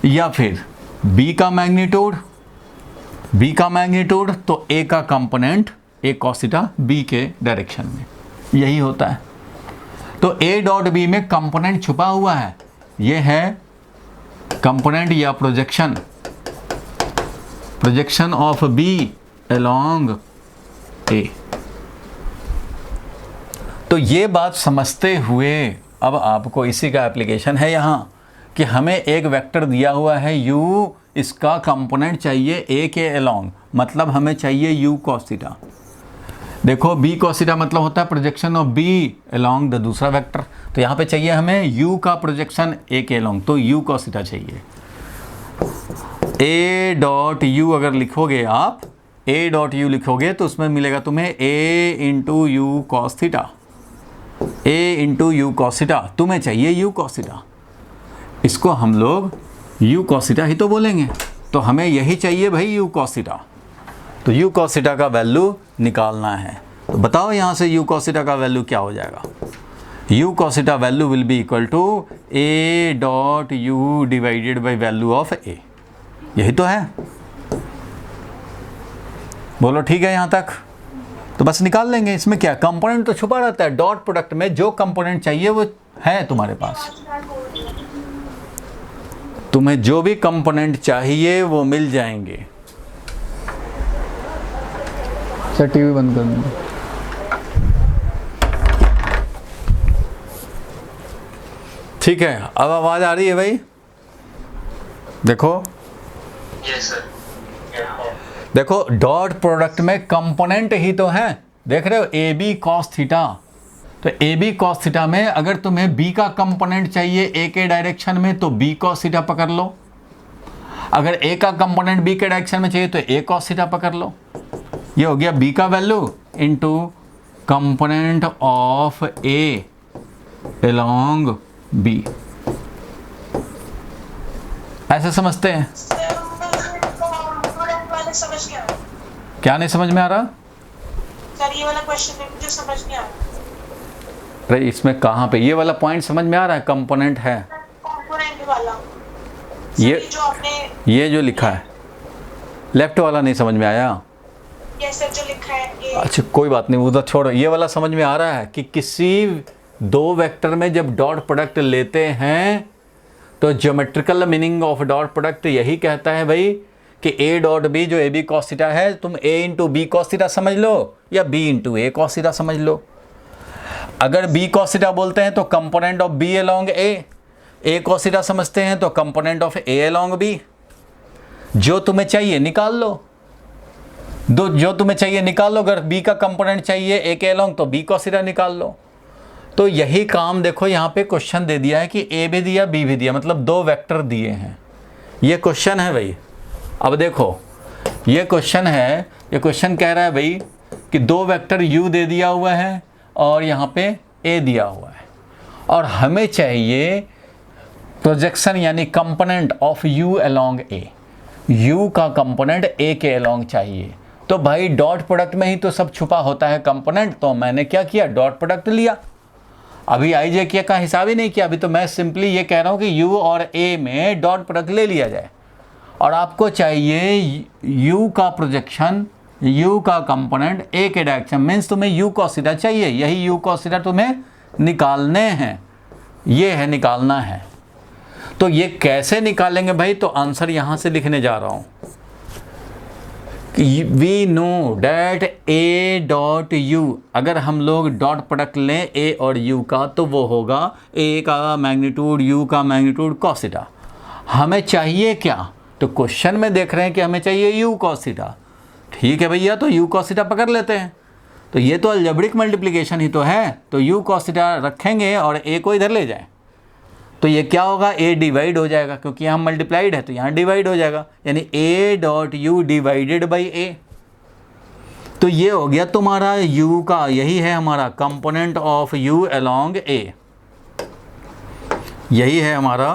या फिर b का मैग्नीट्यूड तो a का component a cos theta b के डायरेक्शन में, यही होता है। तो a डॉट b में कंपोनेंट छुपा हुआ है, ये है कंपोनेंट या projection of b along a। तो ये बात समझते हुए अब आपको इसी का एप्लीकेशन है यहाँ कि हमें एक वेक्टर दिया हुआ है u, इसका कंपोनेंट चाहिए a के अलोंग, मतलब हमें चाहिए u cos थीटा। देखो b cos थीटा मतलब होता है projection of b along the दूसरा वेक्टर, तो यहाँ पे चाहिए हमें u का प्रोजेक्शन a के अलोंग, तो u cos थीटा चाहिए। a डॉट u अगर लिखोगे आप, a डॉट u लिखोगे तो उसमें मिलेगा तुम्हें a into you cos theta, a into you cos theta, तुम्हें चाहिए u cos थीटा, इसको हम लोग u cos थीटा ही तो बोलेंगे, तो हमें यही चाहिए भाई u cos थीटा। तो u cos थीटा का वैल्यू निकालना है, तो बताओ यहाँ से u cos थीटा का वैल्यू क्या हो जाएगा। u cos theta value will be equal to a dot u divided by value of a, यही तो है। बोलो ठीक है यहाँ तक, तो बस निकाल लेंगे। इसमें क्या कंपोनेंट तो छुपा रहता है, डॉट प्रोडक्ट में जो कंपोनेंट चाहिए वो है तुम्हारे पास। तुम्हें जो भी कंपोनेंट चाहिए वो मिल जाएंगे। सर टीवी बंद कर दो। ठीक है, अब आवाज आ रही है भाई? देखो यस सर। देखो डॉट प्रोडक्ट में कंपोनेंट ही तो है, देख रहे हो, ए बी कॉस थीटा। तो ए बी कॉस थीटा में अगर तुम्हें बी का कंपोनेंट चाहिए ए के डायरेक्शन में तो बी कॉस थीटा पकड़ लो, अगर ए का कंपोनेंट बी के डायरेक्शन में चाहिए तो ए कॉस थीटा पकड़ लो। ये हो गया बी का value into component of A along B. ऐसे समझते हैं? समझ गया। क्या नहीं समझ में आ रहा? सर ये वाला क्वेश्चन मुझे समझ नहीं आ रहा। अरे इसमें कहाँ पे ये वाला पॉइंट समझ में आ रहा है? कंपोनेंट है कंपोनेंट वाला ये जो आपने ये जो लिखा है, लेफ्ट वाला नहीं समझ में आया? ये सर जो लिखा है ये। अच्छा कोई बात नहीं, उधर छोड़ो। ये वाला समझ में आ रहा है कि किसी दो वेक्टर में जब डॉट प्रोडक्ट लेते हैं तो geometrical meaning of dot product यही कहता है भाई कि ए डॉट बी जो ए बी कॉस थीटा है, तुम A into B cos theta समझ लो या B into A cos theta समझ लो। अगर बी कॉस थीटा बोलते हैं तो component of B along A cos theta समझते हैं तो component of A along B. जो तुम्हें चाहिए निकाल लो, जो तुम्हें चाहिए निकाल लो। अगर बी का कंपोनेंट चाहिए ए के अलोंग तो बी कॉस थीटा निकाल लो। तो यही काम देखो यहाँ पे क्वेश्चन दे दिया है कि ए भी दिया बी भी दिया, मतलब दो वेक्टर दिए हैं। ये क्वेश्चन है भाई। अब देखो ये क्वेश्चन है, ये क्वेश्चन कह रहा है भाई कि दो वेक्टर u दे दिया हुआ है और यहाँ पे a दिया हुआ है और हमें चाहिए प्रोजेक्शन यानी component of u along a। u का कंपोनेंट a के अलोंग चाहिए। तो भाई डॉट प्रोडक्ट में ही तो सब छुपा होता है कंपोनेंट। तो मैंने क्या किया, डॉट प्रोडक्ट लिया। अभी आई जे के का हिसाब ही नहीं किया, अभी तो मैं सिंपली ये कह रहा हूँ कि u और a में डॉट प्रोडक्ट ले लिया जाए। और आपको चाहिए u का प्रोजेक्शन, u का कंपोनेंट a के डायरेक्शन, मीन्स तुम्हें u cos थीटा चाहिए। यही u cos थीटा तुम्हें निकालने हैं, ये है निकालना है। तो ये कैसे निकालेंगे भाई? तो आंसर यहाँ से लिखने जा रहा हूँ। We know that A dot U, अगर हम लोग डॉट प्रोडक्ट लें ए और यू का तो वो होगा ए का मैग्नीट्यूड यू का मैग्नीट्यूड cos थीटा। हमें चाहिए क्या? तो क्वेश्चन में देख रहे हैं कि हमें चाहिए यू cos थीटा। ठीक है भैया, तो यू cos थीटा पकड़ लेते हैं। तो ये तो अलजेब्रिक मल्टीप्लिकेशन ही तो है, तो यू cos थीटा रखेंगे और ए को इधर ले जाएं तो ये क्या होगा, ए डिवाइड हो जाएगा, क्योंकि यहाँ मल्टीप्लाइड है तो यहाँ डिवाइड हो जाएगा, यानी A dot U divided by A. तो ये हो गया तुम्हारा u का, यही है हमारा component of u along a। यही है हमारा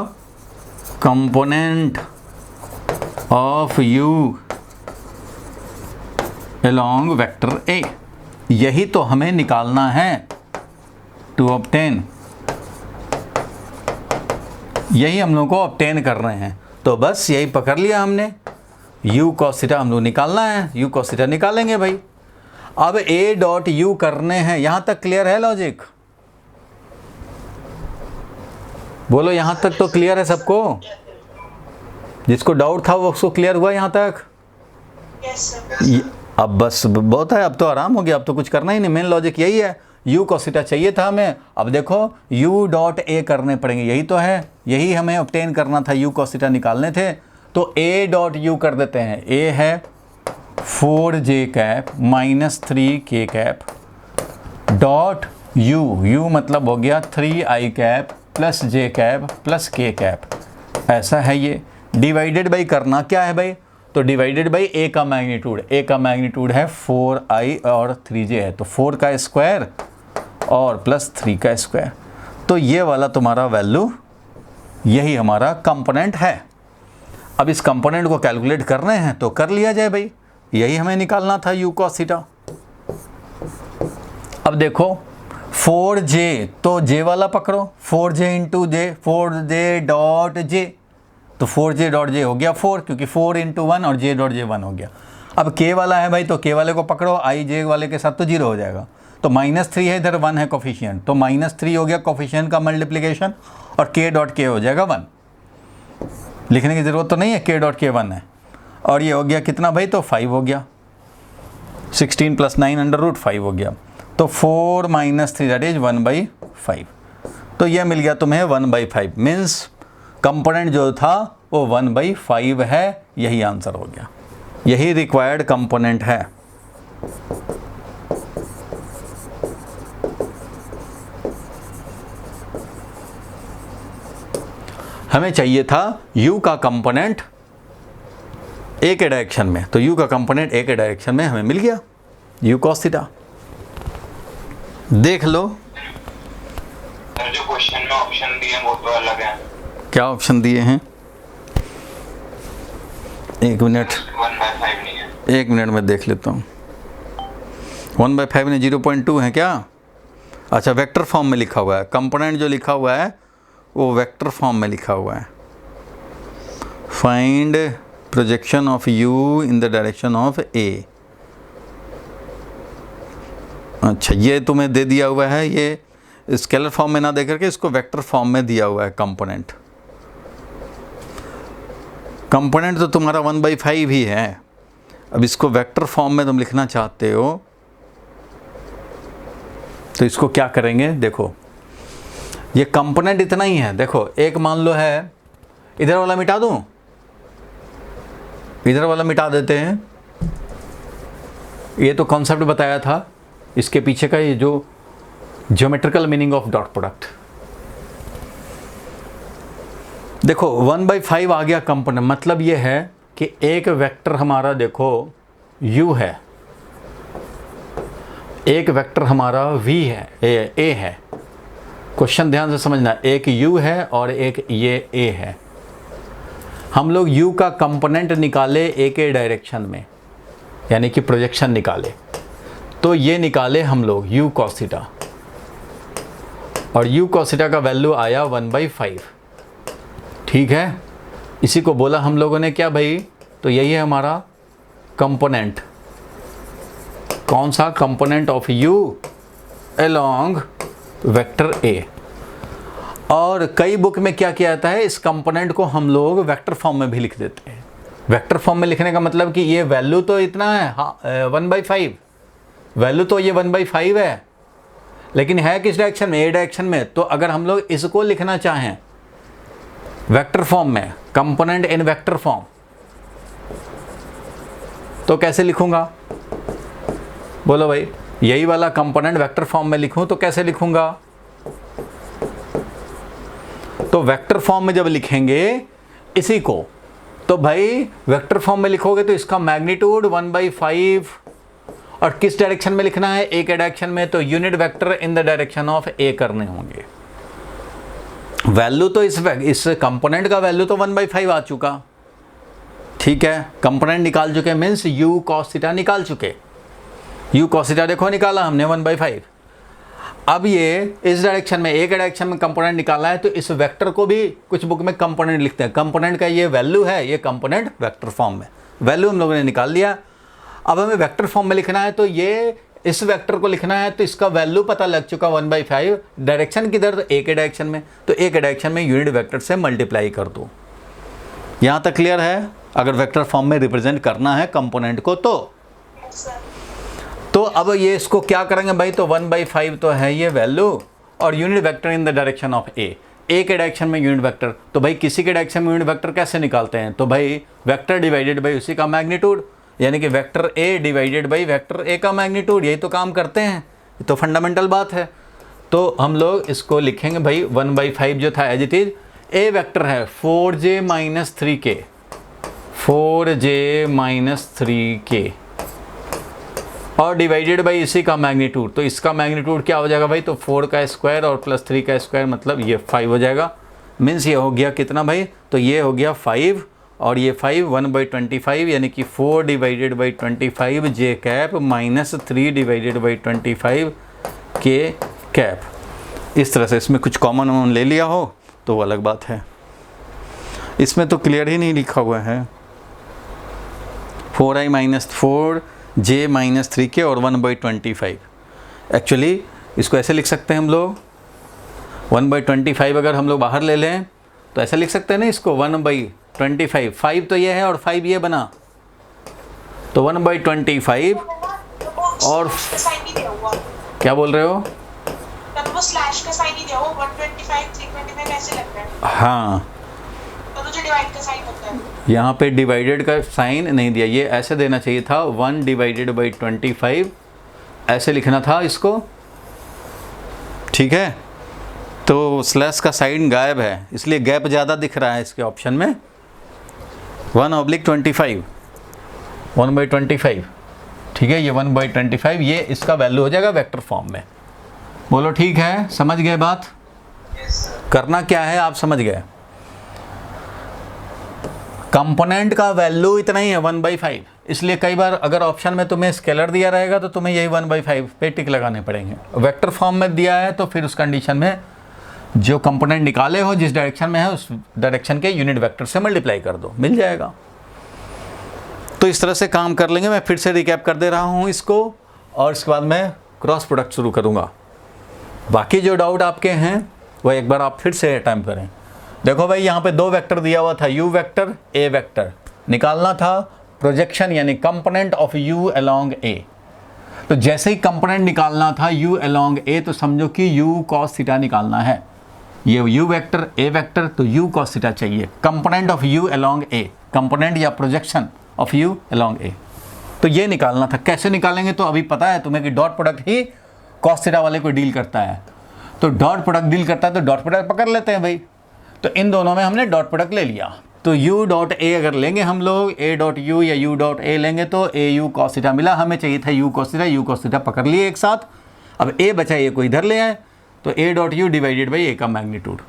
component of u along vector a। यही तो हमें निकालना है टू ऑब्टेन, यही हम लोग को ऑब्टेन कर रहे हैं। तो बस यही पकड़ लिया हमने, u cos थीटा हम लोग निकालना है, u cos थीटा निकालेंगे भाई। अब a डॉट यू करने हैं, यहां तक क्लियर है लॉजिक? बोलो यहां तक तो क्लियर है सबको? जिसको डाउट था वो उसको क्लियर हुआ यहां तक? अब बस बहुत है, अब तो आराम हो गया, अब तो कुछ करना ही नहीं। मेन लॉजिक यही है, u cos थीटा चाहिए था हमें। अब देखो u डॉट a करने पड़ेंगे, यही तो है, यही हमें ऑब्टेन करना था, u cos थीटा निकालने थे। तो a डॉट u कर देते हैं, a है 4j cap minus 3k cap dot u मतलब हो गया 3i cap plus j cap plus k cap. ऐसा है ये। डिवाइडेड बाई करना क्या है भाई? तो डिवाइडेड बाई a का मैग्नीट्यूड, a का मैग्नीट्यूड है 4i और 3j है, तो 4 का स्क्वायर और प्लस 3 का स्क्वायर। तो ये वाला तुम्हारा वैल्यू, यही हमारा कंपोनेंट है। अब इस कंपोनेंट को कैलकुलेट करने हैं तो कर लिया जाए भाई, यही हमें निकालना था u cos थीटा। अब देखो 4j, तो j वाला पकड़ो, 4j इंटू जे, 4j डॉट j, तो 4j डॉट j हो गया 4, क्योंकि 4 इंटू 1 और j डॉट j 1 हो गया। अब k वाला है भाई, तो k वाले को पकड़ो, i j वाले के साथ तो 0 हो जाएगा। तो -3 है, इधर 1 है कोफिशिएंट, तो -3 हो गया कोफिशिएंट का मल्टीप्लिकेशन और k डॉट k हो जाएगा 1। लिखने की ज़रूरत तो नहीं है, k डॉट k1 है। और ये हो गया कितना भाई, तो 5 हो गया, 16 + 9 अंडर रूट 5 हो गया, तो 4 - 3 दैट इज 1/5। तो ये मिल गया तुम्हें 1/5, मीन्स कंपोनेंट जो था वो 1/5 है। यही आंसर हो गया, यही रिक्वायर्ड कंपोनेंट है। हमें चाहिए था u का कंपोनेंट a के डायरेक्शन में, तो u का कंपोनेंट a के डायरेक्शन में हमें मिल गया, u cos थीटा। देख लो सर जो क्वेश्चन में ऑप्शन दिए हैं वो तो अलग है। क्या ऑप्शन दिए हैं, एक मिनट 1/5 नहीं है। एक मिनट में देख लेता हूँ। 1/5 में 0.2 है क्या? अच्छा, वेक्टर फॉर्म में लिखा हुआ है, कंपोनेंट जो लिखा हुआ है वो वेक्टर फॉर्म में लिखा हुआ है। Find projection of u in the direction of a। अच्छा, ये तुम्हें दे दिया हुआ है, ये स्केलर फॉर्म में ना दे करके इसको वेक्टर फॉर्म में दिया हुआ है कंपोनेंट। कंपोनेंट तो तुम्हारा 1/5 ही है। अब इसको वेक्टर फॉर्म में तुम लिखना चाहते हो तो इसको क्या करेंगे, देखो ये कंपोनेंट इतना ही है। देखो एक मान लो है, इधर वाला मिटा दूं, इधर वाला मिटा देते हैं। ये तो कॉन्सेप्ट बताया था, इसके पीछे का ये जो geometrical meaning of dot product. देखो 1/5 आ गया कंपोनेंट, मतलब ये है कि एक वेक्टर हमारा देखो u है, एक वेक्टर हमारा v है, a है। क्वेश्चन ध्यान से समझना, एक u है और एक ये a है। हम लोग u का कंपोनेंट निकाले a के डायरेक्शन में, यानी कि प्रोजेक्शन निकाले, तो ये निकाले हम लोग u cos थीटा, और u cos थीटा का वैल्यू आया 1/5। ठीक है, इसी को बोला हम लोगों ने क्या भाई, तो यही है हमारा कंपोनेंट। कौन सा component of u along vector a। और कई बुक में क्या किया जाता है, इस कंपोनेंट को हम लोग वेक्टर फॉर्म में भी लिख देते हैं। वेक्टर फॉर्म में लिखने का मतलब कि ये वैल्यू तो इतना है, 1/5 वैल्यू तो ये 1/5 है, लेकिन है किस डायरेक्शन में, a डायरेक्शन में। तो अगर हम लोग इसको लिखना चाहें वेक्टर फॉर्म में, कंपोनेंट इन वेक्टर फॉर्म, तो कैसे लिखूंगा, बोलो भाई। यही वाला कंपोनेंट वेक्टर फॉर्म में लिखूं तो कैसे लिखूंगा, तो वेक्टर फॉर्म में जब लिखेंगे इसी को, तो भाई वेक्टर फॉर्म में लिखोगे तो इसका मैग्नीट्यूड 1/5, और किस डायरेक्शन में लिखना है, a के डायरेक्शन में, तो unit vector in the direction of a करने होंगे। वैल्यू तो इस कंपोनेंट का वैल्यू तो 1/5 आ चुका। ठीक है, कंपोनेंट निकाल चुके, मीन्स u cos थीटा निकाल चुके। u cos थीटा देखो निकाला हमने 1/5। अब ये इस डायरेक्शन में, a के डायरेक्शन में कंपोनेंट निकाला है, तो इस वेक्टर को भी कुछ बुक में कंपोनेंट लिखते हैं। कंपोनेंट का ये वैल्यू है, ये कंपोनेंट वेक्टर फॉर्म में, वैल्यू हम लोगों ने निकाल लिया। अब हमें वेक्टर फॉर्म में लिखना है, तो ये इस वेक्टर को लिखना है, तो इसका वैल्यू पता लग चुका 1/5। डायरेक्शन किधर, तो a के डायरेक्शन में, तो a के डायरेक्शन में यूनिट वेक्टर से मल्टीप्लाई कर दो। यहाँ तक क्लियर है? अगर वेक्टर फॉर्म में रिप्रेजेंट करना है कंपोनेंट को तो अब ये इसको क्या करेंगे भाई, तो 1/5 तो है ये वैल्यू, और unit vector in the direction of a के डायरेक्शन में यूनिट वेक्टर। तो भाई किसी के डायरेक्शन में यूनिट वेक्टर कैसे निकालते हैं, तो भाई वेक्टर डिवाइडेड बाई उसी का मैग्नीट्यूड, यानी कि vector a divided by vector a का मैग्नीट्यूड। यही तो काम करते हैं, ये तो फंडामेंटल बात है। तो हम लोग इसको लिखेंगे भाई 1/5 जो था as it is, a vector है 4j - 3k, 4j - 3k, और डिवाइडेड बाई इसी का मैग्नीट्यूड। तो इसका मैग्नीट्यूड क्या हो जाएगा भाई, तो 4 का स्क्वायर और प्लस 3 का स्क्वायर, मतलब ये 5 हो जाएगा। मीन्स ये हो गया कितना भाई, तो ये हो गया 5, और ये 5 1/25, यानी कि 4 divided by 25 j cap minus 3 divided by 25 k cap. इस तरह से इसमें कुछ कॉमन ले लिया हो तो वो अलग बात है। इसमें तो क्लियर ही नहीं लिखा हुआ है, 4j - 3k और 1/25। एक्चुअली इसको ऐसे लिख सकते हैं हम लोग, 1/25 अगर हम लोग बाहर ले लें तो ऐसा लिख सकते हैं ना इसको 1/25, 5 तो ये है और 5 ये बना, तो 1/25 और का साइन नहीं दिया हुआ, क्या बोल रहे हो? तब वो स्लैश का साइन नहीं दिया हुआ, 125 325 ऐसे लग रहा है, हाँ, तो जो डिवाइड का साइन होता है यहाँ पे डिवाइडेड का साइन नहीं दिया, ये ऐसे देना चाहिए था 1/25 ऐसे लिखना था इसको, ठीक है। तो स्लैश का साइन गायब है इसलिए गैप ज़्यादा दिख रहा है इसके ऑप्शन में, 1/25 1/25, ठीक है। ये 1/25 ये इसका वैल्यू हो जाएगा वेक्टर फॉर्म में। बोलो ठीक है, समझ गए बात? करना क्या है आप समझ गए। कंपोनेंट का वैल्यू इतना ही है 1/5, इसलिए कई बार अगर ऑप्शन में तुम्हें स्केलर दिया रहेगा तो तुम्हें यही 1/5 पे टिक लगाने पड़ेंगे। वेक्टर फॉर्म में दिया है तो फिर उस कंडीशन में जो कंपोनेंट निकाले हो जिस डायरेक्शन में है उस डायरेक्शन के यूनिट वेक्टर से मल्टीप्लाई कर दो, मिल जाएगा। तो इस तरह से काम कर लेंगे। मैं फिर से रिकैप कर दे रहा हूँ इसको और इसके बाद मैं क्रॉस प्रोडक्ट शुरू करूँगा। बाकी जो डाउट आपके हैं वह एक बार आप फिर से अटेम्प्ट करें। देखो भाई यहाँ पे 2 वेक्टर दिया हुआ था, u वेक्टर a वेक्टर, निकालना था प्रोजेक्शन यानी component of u along a। तो जैसे ही कंपोनेंट निकालना था u अलोंग a तो समझो कि u cos थीटा निकालना है। ये u वेक्टर a वेक्टर तो u cos थीटा चाहिए, component of u along a, component या projection of u along a। तो ये निकालना था। कैसे निकालेंगे तो अभी पता है तुम्हें कि डॉट प्रोडक्ट ही cos थीटा वाले को डील करता है। तो डॉट प्रोडक्ट डील करता है तो डॉट प्रोडक्ट पकड़ लेते हैं भाई। तो इन दोनों में हमने डॉट प्रोडक्ट ले लिया। तो u डॉट a अगर लेंगे हम लोग, a डॉट u या u डॉट a लेंगे तो a u cos थीटा मिला, हमें चाहिए था u cos थीटा पकड़ लिए एक साथ। अब a बचा, a को इधर ले आए तो a dot u divided by a का मैग्नीट्यूड।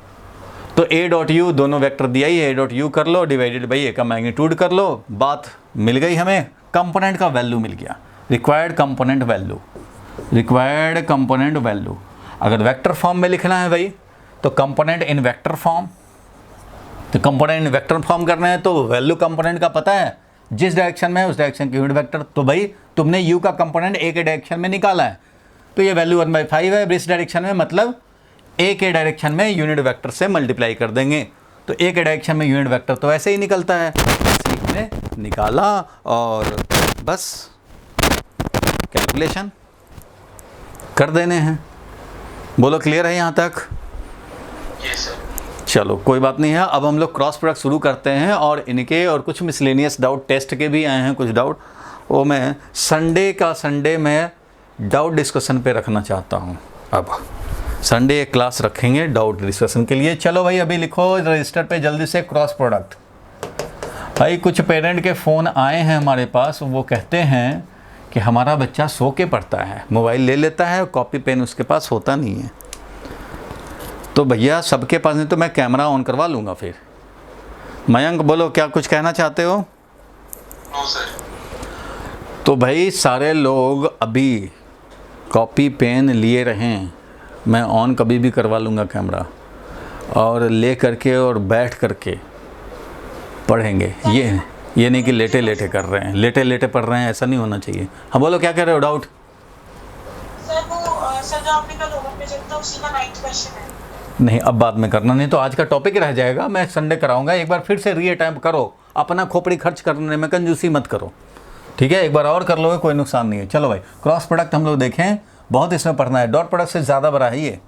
तो a डॉट u दोनों वेक्टर दिया ही, a डॉट u कर लो डिवाइडेड बाई a का मैग्नीट्यूड कर लो, बात मिल गई हमें। कंपोनेंट का वैल्यू मिल गया, required component value, required component value. अगर वेक्टर फॉर्म में लिखना है भाई तो कंपोनेंट इन वेक्टर फॉर्म, तो कंपोनेंट वेक्टर फॉर्म करना है तो वैल्यू कंपोनेंट का पता है, जिस डायरेक्शन में है उस डायरेक्शन के यूनिट वेक्टर। तो भाई तुमने u का कंपोनेंट a के डायरेक्शन में निकाला है तो ये वैल्यू 1/5 है इस डायरेक्शन में, मतलब a के डायरेक्शन में यूनिट वेक्टर से मल्टीप्लाई कर देंगे। तो a के डायरेक्शन में यूनिट वेक्टर तो ऐसे ही निकलता है, ऐसे हमने निकाला और बस कैलकुलेशन कर देने हैं। बोलो क्लियर है यहाँ तक? Yes sir. चलो कोई बात नहीं है। अब हम लोग क्रॉस प्रोडक्ट शुरू करते हैं और इनके और कुछ मिसलेनियस डाउट टेस्ट के भी आए हैं कुछ डाउट, वो मैं संडे में डाउट डिस्कशन पे रखना चाहता हूँ। अब संडे एक क्लास रखेंगे डाउट डिस्कशन के लिए। चलो भाई अभी लिखो रजिस्टर पे जल्दी से क्रॉस प्रोडक्ट। भाई कुछ पेरेंट के फ़ोन आए हैं हमारे पास, वो कहते हैं कि हमारा बच्चा सो के पढ़ता है, मोबाइल ले लेता है, कॉपी पेन उसके पास होता नहीं है। तो भैया सबके पास नहीं तो मैं कैमरा ऑन करवा लूँगा फिर। मयंक बोलो क्या कुछ कहना चाहते हो? No sir. तो भाई सारे लोग अभी कॉपी पेन लिए रहें, मैं ऑन कभी भी करवा लूँगा कैमरा, और ले करके और बैठ करके पढ़ेंगे। ये नहीं कि लेटे लेटे कर रहे हैं, लेटे लेटे पढ़ रहे हैं, ऐसा नहीं होना चाहिए। हाँ बोलो क्या कह रहे हो डाउट? सर वो सर जो आपने कल होमवर्क भेजा था उसी का 9th क्वेश्चन है। नहीं अब बाद में करना, नहीं तो आज का टॉपिक रह जाएगा। मैं संडे कराऊंगा, एक बार फिर से री अटैम्प्ट करो, अपना खोपड़ी खर्च करने में कंजूसी मत करो, ठीक है? एक बार और कर लोगे कोई नुकसान नहीं है। चलो भाई क्रॉस प्रोडक्ट हम लोग देखें, बहुत इसमें पढ़ना है। डॉट प्रोडक्ट से ज़्यादा बड़ा है ये,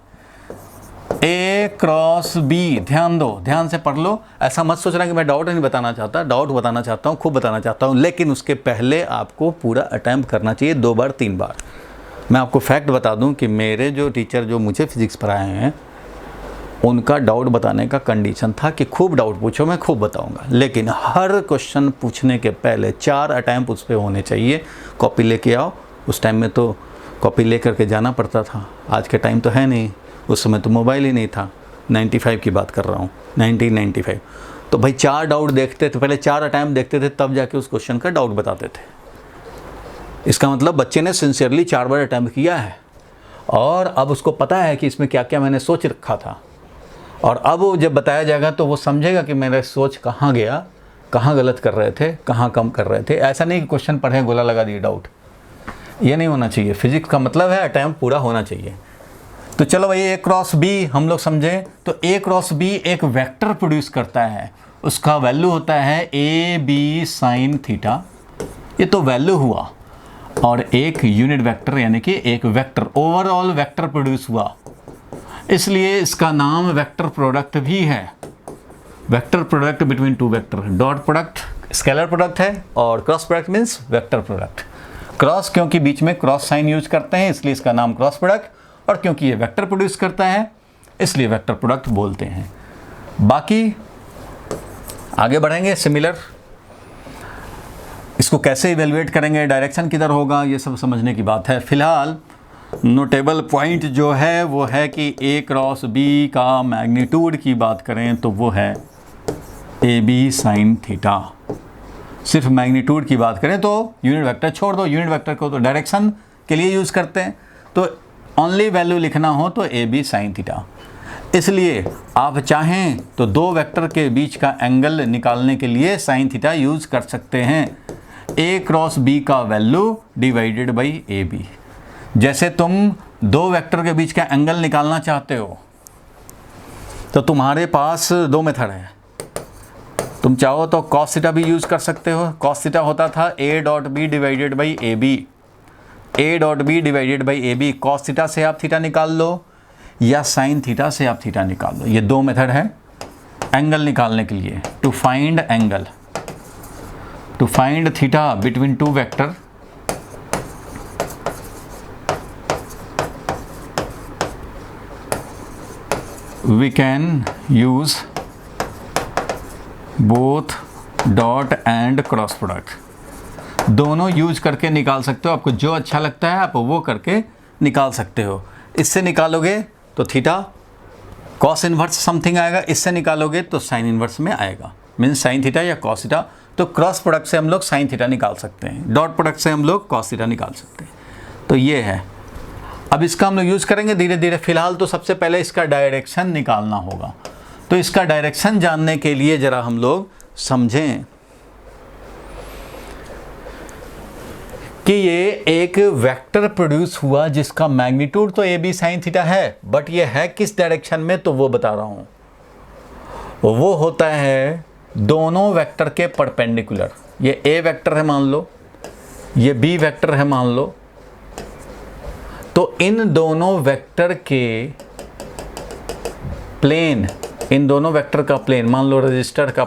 a क्रॉस b, ध्यान दो, ध्यान से पढ़ लो। ऐसा मत सोचना कि मैं डाउट नहीं बताना चाहता, डाउट बताना चाहता हूँ, खूब बताना चाहता हूँ, लेकिन उसके पहले आपको पूरा अटैम्प्ट करना चाहिए 2 बार 3 बार। मैं आपको फैक्ट बता दूं कि मेरे जो टीचर जो मुझे फिजिक्स पढ़ाए हैं उनका डाउट बताने का कंडीशन था कि खूब डाउट पूछो, मैं खूब बताऊंगा, लेकिन हर क्वेश्चन पूछने के पहले 4 अटैम्प्ट उस पर होने चाहिए। कॉपी लेके आओ, उस टाइम में तो कॉपी ले करके जाना पड़ता था, आज के टाइम तो है नहीं, उस समय तो मोबाइल ही नहीं था। 95 की बात कर रहा हूँ, 1995। तो भाई 4 डाउट देखते थे, पहले 4 अटैम्प्ट देखते थे, तब जाके उस क्वेश्चन का डाउट बताते थे। इसका मतलब बच्चे ने सिंसियरली 4 बार अटैम्प्ट किया है और अब उसको पता है कि इसमें क्या क्या मैंने सोच रखा था, और अब वो जब बताया जाएगा तो वो समझेगा कि मेरा सोच कहाँ गया, कहाँ गलत कर रहे थे, कहाँ कम कर रहे थे। ऐसा नहीं कि क्वेश्चन पढ़े गोला लगा दिए डाउट, ये नहीं होना चाहिए। फिजिक्स का मतलब है अटैम्प्ट पूरा होना चाहिए। तो चलो भाई ए क्रॉस बी हम लोग समझें, तो ए क्रॉस बी एक वेक्टर प्रोड्यूस करता है, उसका वैल्यू होता है ए बी साइन थीटा, ये तो वैल्यू हुआ, और एक यूनिट वेक्टर यानी कि एक वेक्टर, ओवरऑल वेक्टर प्रोड्यूस हुआ, इसलिए इसका नाम वेक्टर प्रोडक्ट भी है। Vector product between two vector, dot product scalar product है और cross product means vector product. Cross क्योंकि बीच में क्रॉस साइन यूज करते हैं इसलिए इसका नाम क्रॉस प्रोडक्ट, और क्योंकि ये वेक्टर प्रोड्यूस करता है इसलिए वेक्टर प्रोडक्ट बोलते हैं। बाकी आगे बढ़ेंगे, सिमिलर इसको कैसे इवेलुएट करेंगे, डायरेक्शन किधर होगा, ये सब समझने की बात है। फिलहाल नोटेबल पॉइंट जो है वो है कि ए क्रॉस बी का मैग्नीट्यूड की बात करें तो वो है ए बी साइन थीटा। सिर्फ मैग्नीट्यूड की बात करें तो यूनिट वेक्टर छोड़ दो, यूनिट वेक्टर को तो डायरेक्शन के लिए यूज़ करते हैं, तो ओनली वैल्यू लिखना हो तो ए बी साइन थीटा। इसलिए आप चाहें तो दो वेक्टर के बीच का एंगल निकालने के लिए साइन थीटा यूज़ कर सकते हैं, ए क्रॉस बी का value divided by A B. जैसे तुम दो वेक्टर के बीच का एंगल निकालना चाहते हो तो तुम्हारे पास दो मेथड है, तुम चाहो तो कॉस थीटा भी यूज़ कर सकते हो। कॉस थीटा होता था A dot B divided by A B, A dot B divided by A B. Cos theta से आप थीटा निकाल लो या साइन थीटा से आप थीटा निकाल लो, ये दो मेथड है एंगल निकालने के लिए। To find angle, to find theta between two vector, we can use both dot and cross product, दोनों यूज करके निकाल सकते हो। आपको जो अच्छा लगता है आप वो करके निकाल सकते हो। इससे निकालोगे तो थीटा कॉस इन्वर्स समथिंग आएगा, इससे निकालोगे तो साइन इन्वर्स में आएगा, मीन्स साइन थीटा या कॉस थीटा। तो क्रॉस प्रोडक्ट से हम लोग साइन थीटा निकाल सकते हैं, डॉट प्रोडक्ट से हम लोग कॉस थीटा निकाल सकते हैं। तो ये है, अब इसका हम लोग यूज़ करेंगे धीरे धीरे। फिलहाल तो सबसे पहले इसका डायरेक्शन निकालना होगा, तो इसका डायरेक्शन जानने के लिए ज़रा हम लोग समझें कि ये एक वेक्टर प्रोड्यूस हुआ जिसका मैग्नीट्यूड तो ए बी साइन थीटा है, बट ये है किस डायरेक्शन में तो वो बता रहा हूँ। वो होता है दोनों वेक्टर के परपेंडिकुलर। ये ए वेक्टर है मान लो, ये बी वेक्टर है मान लो, तो इन दोनों वेक्टर के प्लेन, इन दोनों वेक्टर का प्लेन, मान लो रजिस्टर का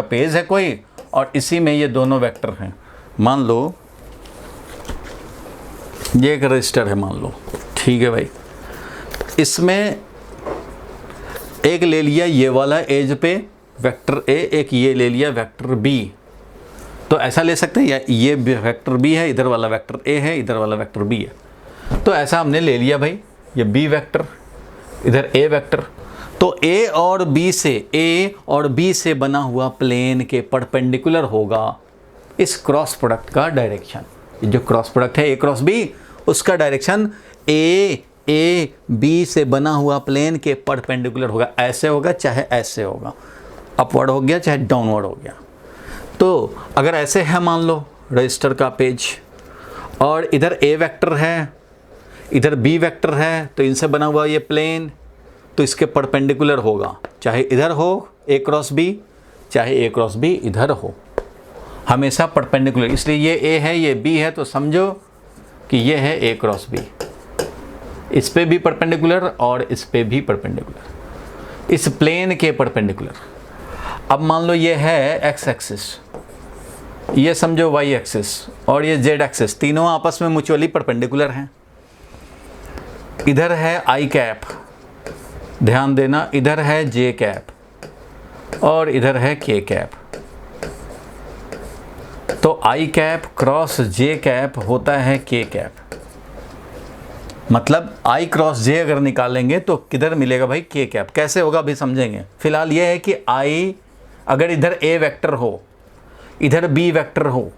पेज है कोई, और इसी में ये दोनों वेक्टर हैं। मान लो ये एक रजिस्टर है मान लो, ठीक है भाई, इसमें एक ले लिया ये वाला एज पे वेक्टर ए, एक ये ले लिया वेक्टर बी। तो ऐसा ले सकते हैं, या ये वेक्टर बी है, इधर वाला वेक्टर ए है, इधर वाला वेक्टर बी है। तो ऐसा हमने ले लिया भाई, ये बी वेक्टर, इधर ए वेक्टर। तो ए और बी से बना हुआ प्लेन के परपेंडिकुलर होगा इस क्रॉस प्रोडक्ट का डायरेक्शन। जो क्रॉस प्रोडक्ट है ए क्रॉस बी, उसका डायरेक्शन ए बी से बना हुआ प्लेन के परपेंडिकुलर होगा। ऐसे होगा चाहे ऐसे होगा, अपवर्ड हो गया चाहे डाउनवर्ड हो गया। तो अगर ऐसे है मान लो रजिस्टर का पेज, और इधर ए वेक्टर है, इधर बी वेक्टर है, तो इनसे बना हुआ ये प्लेन, तो इसके परपेंडिकुलर होगा, चाहे इधर हो ए क्रॉस बी, चाहे ए क्रॉस बी इधर हो, हमेशा परपेंडिकुलर। इसलिए ये ए है ये बी है, तो समझो कि ये है ए क्रॉस बी, इस पे भी परपेंडिकुलर और इस पे भी परपेंडिकुलर, इस प्लेन के परपेंडिकुलर। अब मान लो ये है एक्स एक्सिस, ये समझो वाई एक्सिस, और ये जेड एक्सिस, तीनों आपस में म्यूचुअली परपेंडिकुलर हैं। इधर है आई कैप, ध्यान देना, इधर है जे कैप और इधर है के कैप। तो आई कैप क्रॉस जे कैप होता है के कैप। मतलब आई क्रॉस जे अगर निकालेंगे तो किधर मिलेगा भाई के कैप। कैसे होगा अभी समझेंगे। फिलहाल ये है कि आई अगर इधर ए वेक्टर हो, इधर बी वेक्टर हो,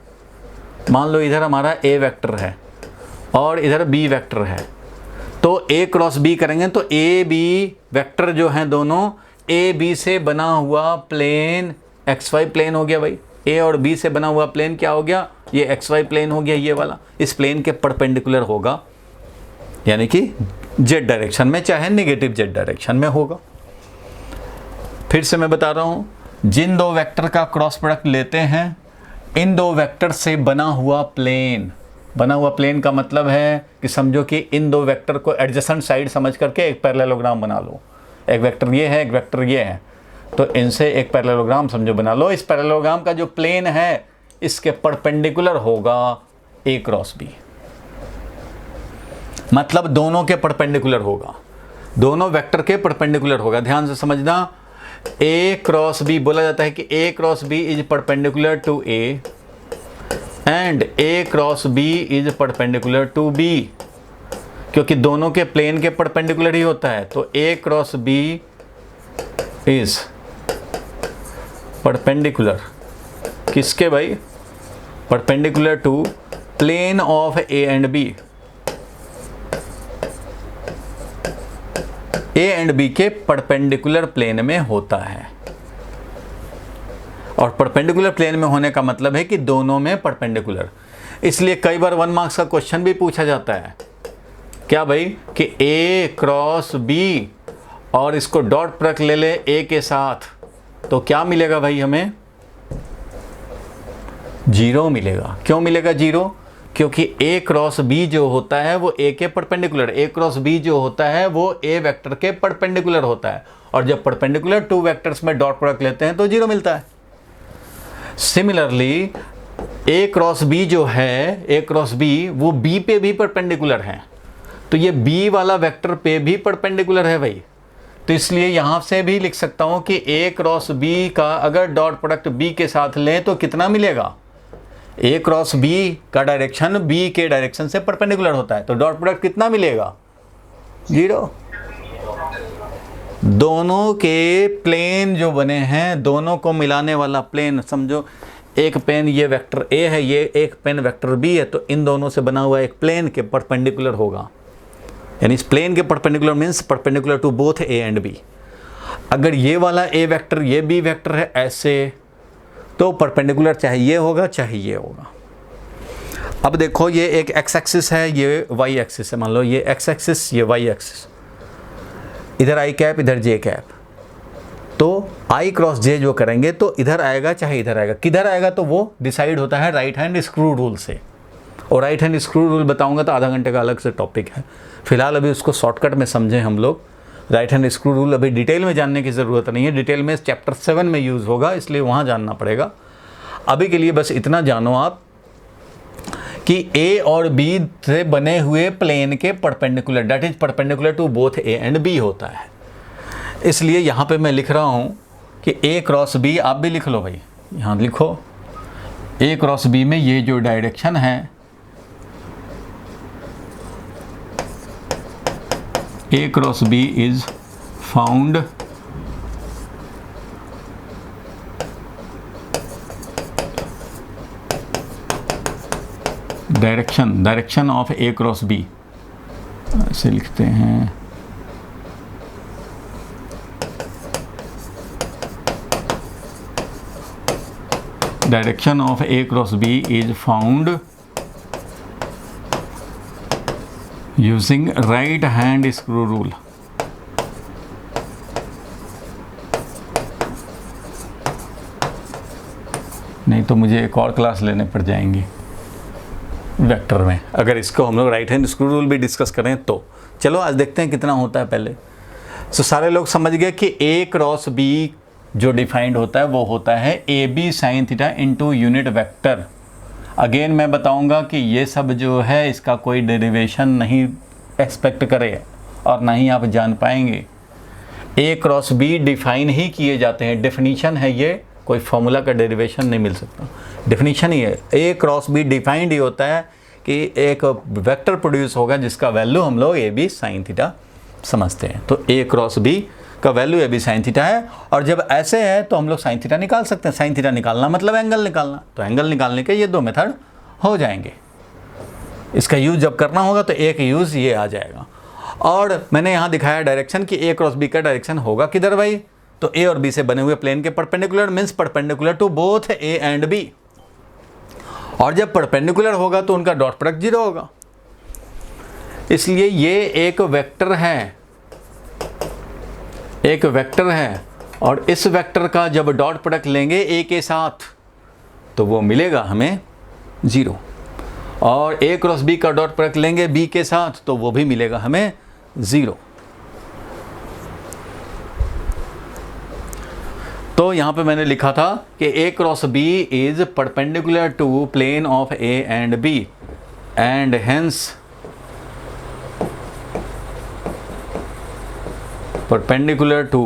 मान लो इधर हमारा ए वेक्टर है और इधर बी वेक्टर है, तो ए क्रॉस बी करेंगे तो ए बी वेक्टर जो हैं दोनों ए बी से बना हुआ प्लेन एक्स वाई प्लेन हो गया भाई। ए और बी से बना हुआ प्लेन क्या हो गया, ये एक्स वाई प्लेन हो गया, ये वाला इस प्लेन के परपेंडिकुलर होगा, यानी कि जेड डायरेक्शन में, चाहे नेगेटिव जेड डायरेक्शन में होगा। फिर से मैं बता रहा हूँ, जिन दो वेक्टर का क्रॉस प्रोडक्ट लेते हैं, इन दो वेक्टर से बना हुआ प्लेन, बना हुआ प्लेन का मतलब है कि समझो कि इन दो वेक्टर को एडजेसेंट साइड समझ करके एक पैरेललोग्राम बना लो। एक वेक्टर ये है, एक वेक्टर ये है, तो इनसे एक पैरेललोग्राम समझो बना लो। इस पैरेललोग्राम का जो प्लेन है इसके परपेंडिकुलर होगा ए क्रॉस बी, मतलब दोनों के परपेंडिकुलर होगा, दोनों वेक्टर के परपेंडिकुलर होगा। ध्यान से समझना, ए क्रॉस बी बोला जाता है कि A cross B is perpendicular to A and A cross B is perpendicular to B, क्योंकि दोनों के प्लेन के परपेंडिकुलर ही होता है। तो A cross B is perpendicular किसके भाई? Perpendicular to plane of A and B, A and B के परपेंडिकुलर प्लेन में होता है। और परपेंडिकुलर प्लेन में होने का मतलब है कि दोनों में परपेंडिकुलर। इसलिए कई बार 1 मार्क्स का क्वेश्चन भी पूछा जाता है, क्या भाई, कि ए क्रॉस बी और इसको डॉट प्रोडक्ट ले ले ए के साथ, तो क्या मिलेगा भाई हमें? 0 मिलेगा। क्यों मिलेगा 0? क्योंकि ए क्रॉस बी जो होता है वो ए के परपेंडिकुलर, ए क्रॉस बी जो होता है वो ए वेक्टर के परपेंडिकुलर होता है, और जब परपेंडिकुलर टू वेक्टर्स में डॉट प्रोडक्ट लेते हैं तो 0 मिलता है। सिमिलरली ए क्रॉस बी जो है, ए क्रॉस बी वो बी पे भी परपेंडिकुलर है, तो ये बी वाला वेक्टर पे भी परपेंडिकुलर है भाई। तो इसलिए यहाँ से भी लिख सकता हूँ कि ए क्रॉस बी का अगर डॉट प्रोडक्ट बी के साथ लें तो कितना मिलेगा? ए क्रॉस बी का डायरेक्शन बी के डायरेक्शन से परपेंडिकुलर होता है, तो डॉट प्रोडक्ट कितना मिलेगा? 0। दोनों के प्लेन जो बने हैं, दोनों को मिलाने वाला प्लेन, समझो एक पेन ये वेक्टर ए है, ये एक पेन वेक्टर बी है, तो इन दोनों से बना हुआ एक प्लेन के परपेंडिकुलर होगा। यानी इस प्लेन के perpendicular means perpendicular to both A and B. अगर ये वाला ए वेक्टर ये बी वेक्टर है ऐसे, तो परपेंडिकुलर चाहे ये होगा चाहे ये होगा। अब देखो, ये एक एक्स एक्सिस है, ये वाई एक्सिस है, मान लो ये एक्स एक्सिस ये वाई एक्सिस, इधर आई कैप इधर जे कैप, तो आई क्रॉस जे जो करेंगे तो इधर आएगा चाहे इधर आएगा। किधर आएगा तो वो डिसाइड होता है राइट हैंड स्क्रू रूल से, और राइट हैंड स्क्रू रूल बताऊंगा तो आधा घंटे का अलग से टॉपिक है। फिलहाल अभी उसको शॉर्टकट में समझें हम लोग। राइट हैंड स्क्रू रूल अभी डिटेल में जानने की ज़रूरत नहीं है, डिटेल में चैप्टर 7 में यूज़ होगा, इसलिए वहाँ जानना पड़ेगा। अभी के लिए बस इतना जानो आप कि ए और बी से बने हुए प्लेन के perpendicular, that is perpendicular to both A and B होता है। इसलिए यहाँ पे मैं लिख रहा हूँ कि ए क्रॉस बी, आप भी लिख लो भाई, यहाँ लिखो ए क्रॉस बी में ये जो डायरेक्शन है, A cross B is found direction of A cross B, ऐसे लिखते हैं। Direction of A cross B is found using right hand screw rule। नहीं तो मुझे एक और क्लास लेने पड़ जाएंगी वेक्टर में, अगर इसको हम लोग राइट हैंड स्क्रू रूल भी डिस्कस करें तो। चलो आज देखते हैं कितना होता है पहले। तो सारे लोग समझ गए कि ए क्रॉस बी जो डिफाइंड होता है वो होता है A B sine theta into unit vector. Again मैं बताऊंगा कि ये सब जो है इसका कोई डेरिवेशन नहीं एक्सपेक्ट करे और ना ही आप जान पाएंगे। ए क्रॉस बी डिफाइन ही किए जाते हैं, डेफिनीशन है ये, कोई फॉर्मूला का डेरिवेशन नहीं मिल सकता, डेफिनीशन ही है। ए क्रॉस बी डिफाइंड ही होता है कि एक वेक्टर प्रोड्यूस होगा जिसका वैल्यू हम लोग ए बी साइन थीटा समझते हैं। तो ए क्रॉस बी का value A B sine theta है, और जब ऐसे है तो हम लोग साइन थीटा निकाल सकते हैं। साइन थीटा निकालना मतलब एंगल निकालना, तो एंगल निकालने के ये दो मेथड हो जाएंगे। इसका यूज़ जब करना होगा तो एक यूज़ ये आ जाएगा। और मैंने यहाँ दिखाया डायरेक्शन कि ए क्रॉस बी का डायरेक्शन होगा किधर भाई, तो ए और बी से बने हुए प्लेन के perpendicular means perpendicular to both A and B, और जब परपेंडिकुलर होगा तो उनका डॉट प्रोडक्ट 0 होगा। इसलिए ये एक वेक्टर है, एक वेक्टर है, और इस वेक्टर का जब डॉट प्रोडक्ट लेंगे ए के साथ तो वो मिलेगा हमें 0, और ए क्रॉस बी का डॉट प्रोडक्ट लेंगे बी के साथ तो वो भी मिलेगा हमें 0। तो यहाँ पे मैंने लिखा था कि A cross B is perpendicular to plane of A and B and hence perpendicular to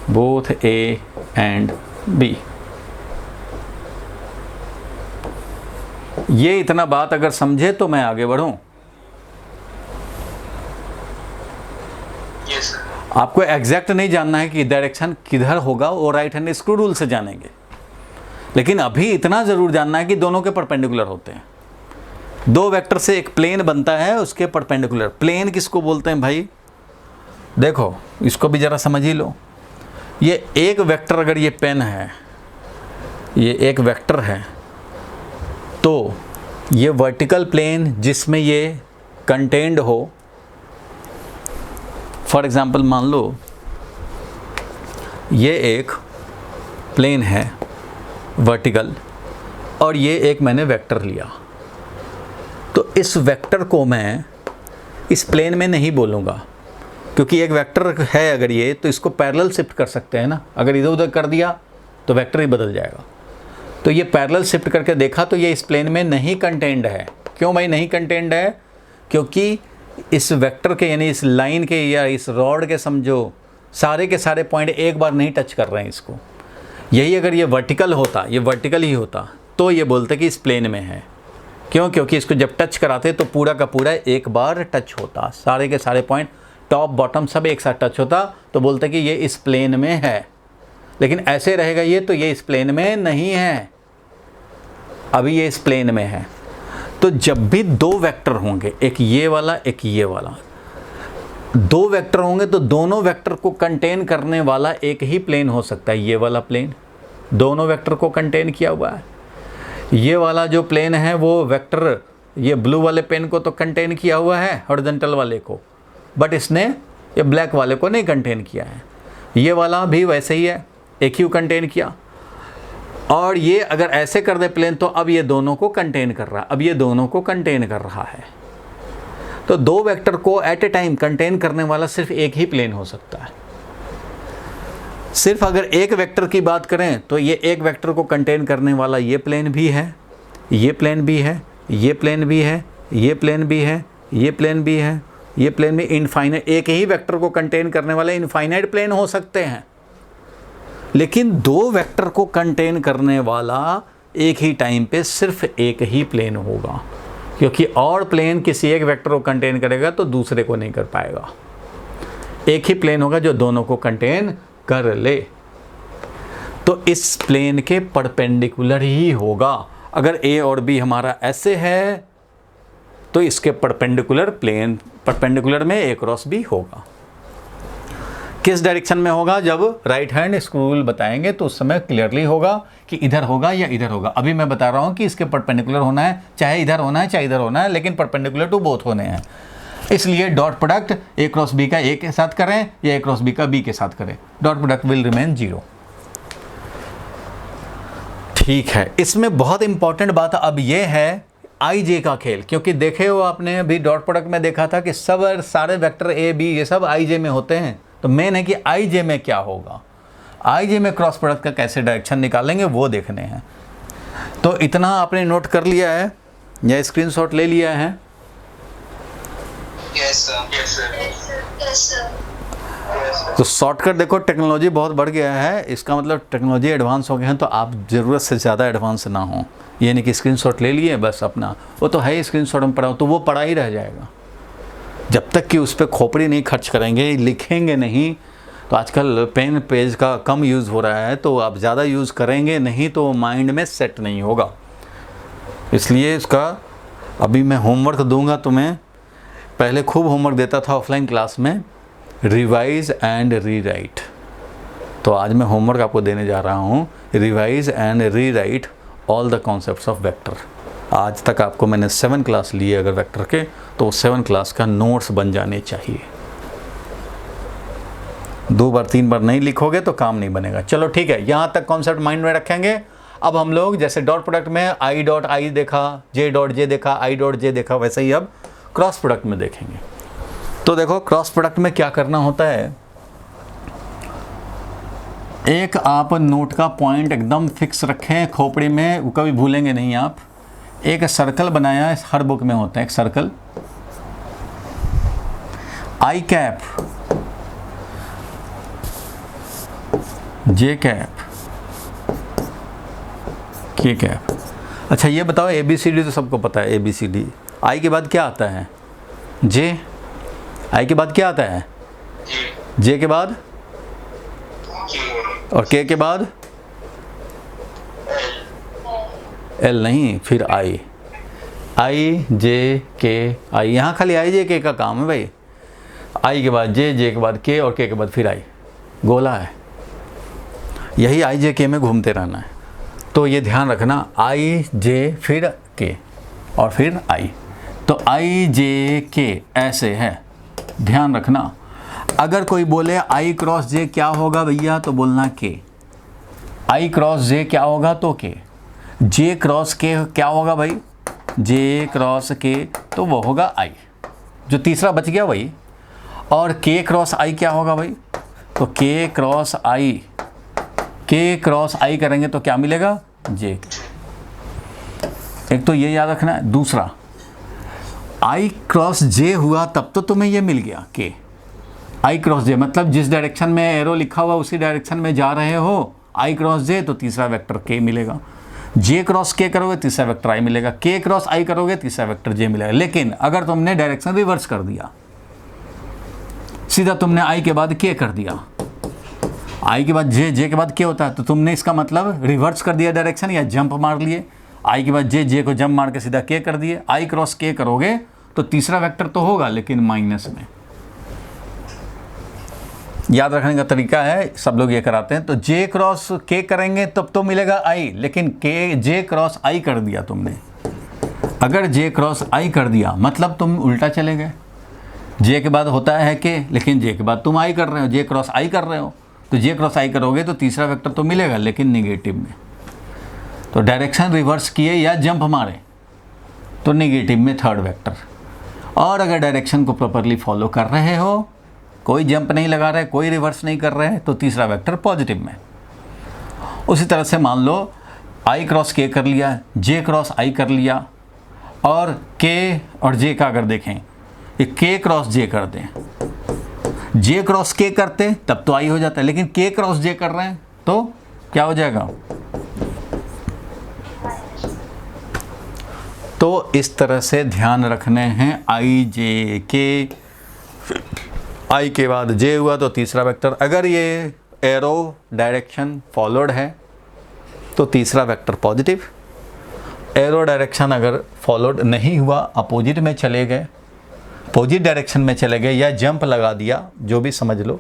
both A and B. ये इतना बात अगर समझे तो मैं आगे बढ़ूं। Yes, sir. आपको एग्जैक्ट नहीं जानना है कि डायरेक्शन किधर होगा, वो राइट हैंड स्क्रू रूल से जानेंगे, लेकिन अभी इतना ज़रूर जानना है कि दोनों के परपेंडिकुलर होते हैं। दो वेक्टर से एक प्लेन बनता है, उसके परपेंडिकुलर। प्लेन किसको बोलते हैं भाई? देखो इसको भी ज़रा समझ ही लो। ये एक वेक्टर, अगर ये पेन है, ये एक वेक्टर है, तो ये वर्टिकल प्लेन जिसमें ये कंटेंड हो, फॉर एग्जांपल मान लो ये एक प्लेन है वर्टिकल, और ये एक मैंने वेक्टर लिया, तो इस वेक्टर को मैं इस प्लेन में नहीं बोलूँगा, क्योंकि एक वेक्टर है अगर ये, तो इसको पैरेलल शिफ्ट कर सकते हैं ना। अगर इधर उधर कर दिया तो वेक्टर ही बदल जाएगा। तो ये पैरेलल शिफ्ट करके देखा तो ये इस प्लेन में नहीं कंटेंड है। क्यों भाई नहीं कंटेंड है? क्योंकि इस वेक्टर के यानी इस लाइन के या इस रॉड के समझो सारे के सारे पॉइंट एक बार नहीं टच कर रहे हैं इसको। यही अगर ये वर्टिकल होता, ये वर्टिकल ही होता, तो ये बोलते कि इस प्लेन में है। क्यों? क्योंकि इसको जब टच कराते तो पूरा का पूरा एक बार टच होता, सारे के सारे पॉइंट टॉप बॉटम सब एक साथ टच होता, तो बोलते कि ये इस प्लेन में है। लेकिन ऐसे रहेगा ये, तो ये इस प्लेन में नहीं है, अभी ये इस प्लेन में है। तो जब भी दो वेक्टर होंगे, एक ये वाला एक ये वाला, दो वेक्टर होंगे तो दोनों वेक्टर को कंटेन करने वाला एक ही प्लेन हो सकता है। ये वाला प्लेन दोनों वेक्टर को कंटेन किया हुआ है। ये वाला जो प्लेन है वो वेक्टर ये ब्लू वाले पेन को तो कंटेन किया हुआ है, हॉरिजॉन्टल वाले को, बट इसने ये ब्लैक वाले को नहीं कंटेन किया है। ये वाला भी वैसे ही है, एक ही कंटेन किया। और ये अगर ऐसे कर दे प्लेन तो अब ये दोनों को कंटेन कर रहा है, अब ये दोनों को कंटेन कर रहा है। तो दो वेक्टर को एट ए टाइम कंटेन करने वाला सिर्फ एक ही प्लेन हो सकता है। सिर्फ अगर एक वेक्टर की बात करें तो ये एक वेक्टर को कंटेन करने वाला ये प्लेन भी है, ये प्लेन भी है, ये प्लेन भी है, ये प्लेन भी है, ये प्लेन भी है, ये प्लेन भी। इनफाइनाइट एक ही वेक्टर को कंटेन करने वाले इनफाइनाइट प्लेन हो सकते हैं, लेकिन दो वेक्टर को कंटेन करने वाला एक ही टाइम पे सिर्फ एक ही प्लेन होगा, क्योंकि और प्लेन किसी एक वेक्टर को कंटेन करेगा तो दूसरे को नहीं कर पाएगा। एक ही प्लेन होगा जो दोनों को कंटेन कर ले, तो इस प्लेन के परपेंडिकुलर ही होगा। अगर ए और बी हमारा ऐसे है तो इसके परपेंडिकुलर प्लेन, परपेंडिकुलर में ए क्रॉस बी होगा। किस डायरेक्शन में होगा? जब राइट हैंड स्क्रू रूल बताएंगे तो उस समय क्लियरली होगा कि इधर होगा या इधर होगा। अभी मैं बता रहा हूँ कि इसके परपेंडिकुलर होना है, चाहे इधर होना है चाहे इधर होना है, लेकिन परपेंडिकुलर टू बोथ होने हैं। इसलिए dot product A cross B का ए के साथ करें या ए क्रॉस बी का बी के साथ करें, डॉट प्रोडक्ट विल रिमेन 0। ठीक है, इसमें बहुत इंपॉर्टेंट बात अब यह है आई जे का खेल, क्योंकि देखे हो आपने अभी डॉट प्रोडक्ट में देखा था कि सब सारे वेक्टर ए बी ये सब आई जे में होते हैं। तो मेन है कि आई जे में क्या होगा, आई जे में क्रॉस प्रोडक्ट का कैसे डायरेक्शन निकालेंगे वो देखने हैं। तो इतना आपने नोट कर लिया है या स्क्रीनशॉट ले लिया है? Yes, sir. Yes, sir. Yes, sir. तो शॉर्टकट देखो, टेक्नोलॉजी बहुत बढ़ गया है, इसका मतलब टेक्नोलॉजी एडवांस हो गए हैं, तो आप ज़रूरत से ज़्यादा एडवांस ना हो। ये नहीं कि स्क्रीनशॉट ले लिए बस अपना, वो तो है ही स्क्रीनशॉट में पड़ा हो तो वो पड़ा ही रह जाएगा। जब तक कि उस पर खोपड़ी नहीं खर्च करेंगे, लिखेंगे नहीं, तो आजकल पेन पेज का कम यूज़ हो रहा है, तो आप ज़्यादा यूज़ करेंगे नहीं तो माइंड में सेट नहीं होगा। इसलिए इसका अभी मैं होमवर्क दूंगा तुम्हें, पहले खूब होमवर्क देता था ऑफलाइन क्लास में, रिवाइज एंड रीराइट। तो आज मैं होमवर्क आपको देने जा रहा हूँ, revise and rewrite all the concepts of vector. आज तक आपको मैंने 7 क्लास लिए अगर वेक्टर के, तो 7 क्लास का नोट्स बन जाने चाहिए। 2 बार 3 बार नहीं लिखोगे तो काम नहीं बनेगा। चलो ठीक है, यहाँ तक कॉन्सेप्ट माइंड में रखेंगे। अब हम लोग जैसे डॉट प्रोडक्ट में आई डॉट आई देखा, जे डॉट जे देखा, आई डॉट जे देखा, वैसे ही अब क्रॉस प्रोडक्ट में देखेंगे। तो देखो क्रॉस प्रोडक्ट में क्या करना होता है, एक आप नोट का पॉइंट एकदम फिक्स रखें खोपड़ी में, वो कभी भूलेंगे नहीं आप। एक सर्कल बनाया है, हर बुक में होता है एक सर्कल, आई कैप, जे कैप, के कैप। अच्छा ये बताओ, ए बी सी डी तो सबको पता है, ए बी सी डी। आई के बाद क्या आता है, जे। आई के बाद क्या आता है, जे के बाद, और के के बाद एल नहीं, फिर आई। आई जे के आई, यहाँ खाली आई जे के का काम है भाई। आई के बाद जे, जे के बाद के, और के बाद फिर आई। गोला है, यही आई जे के में घूमते रहना है। तो ये ध्यान रखना, आई जे फिर के और फिर आई। तो आई जे के ऐसे है, ध्यान रखना। अगर कोई बोले आई क्रॉस जे क्या होगा भैया, तो बोलना के। आई क्रॉस जे क्या होगा तो के। जे क्रॉस के क्या होगा भाई, जे क्रॉस के, तो वो होगा आई, जो तीसरा बच गया वही। और के क्रॉस आई क्या होगा भाई, तो के क्रॉस आई, के क्रॉस आई करेंगे तो क्या मिलेगा, जे। एक तो ये याद रखना है। दूसरा, आई क्रॉस जे हुआ तब तो तुम्हें ये मिल गया के। आई क्रॉस जे मतलब जिस डायरेक्शन में एरो लिखा हुआ उसी डायरेक्शन में जा रहे हो, आई क्रॉस जे, तो तीसरा वेक्टर के मिलेगा। जे क्रॉस के करोगे तीसरा वेक्टर आई मिलेगा, के क्रॉस आई करोगे तीसरा वेक्टर जे मिलेगा। लेकिन अगर तुमने डायरेक्शन रिवर्स कर दिया, सीधा तुमने आई के बाद के कर दिया, आई के बाद जे, जे के बाद के होता है, तो तुमने इसका मतलब रिवर्स कर दिया डायरेक्शन, या जंप मार लिए। आई के बाद जे, जे को जंप मार के सीधा के कर दिए। आई क्रॉस के करोगे तो तीसरा वेक्टर तो होगा लेकिन माइनस में। याद रखने का तरीका है, सब लोग ये कराते हैं। तो जे क्रॉस के करेंगे तब तो मिलेगा आई, लेकिन के जे क्रॉस आई कर दिया तुमने। अगर जे क्रॉस आई कर दिया मतलब तुम उल्टा चले गए। जे के बाद होता है के, लेकिन जे के बाद तुम आई कर रहे हो, जे क्रॉस आई कर रहे हो। तो जे क्रॉस आई करोगे तो तीसरा वेक्टर तो मिलेगा लेकिन निगेटिव में। तो डायरेक्शन रिवर्स किए या जंप मारे तो निगेटिव में थर्ड वेक्टर। और अगर डायरेक्शन को प्रॉपरली फॉलो कर रहे हो, कोई जंप नहीं लगा रहे, कोई रिवर्स नहीं कर रहे, तो तीसरा वेक्टर पॉजिटिव में। उसी तरह से मान लो आई क्रॉस के कर लिया, जे क्रॉस आई कर लिया, और के और जे का अगर देखें, ये के क्रॉस जे कर दें, जे क्रॉस के करते तब तो आई हो जाता है, लेकिन के क्रॉस जे कर रहे हैं तो क्या हो जाएगा। तो इस तरह से ध्यान रखने हैं। आई जे के, आई के बाद जे हुआ तो तीसरा वेक्टर। अगर ये एरो डायरेक्शन फॉलोड है तो तीसरा वेक्टर पॉजिटिव। एरो डायरेक्शन अगर फॉलोड नहीं हुआ, अपोजिट में चले गए, अपोजिट डायरेक्शन में चले गए या जंप लगा दिया, जो भी समझ लो।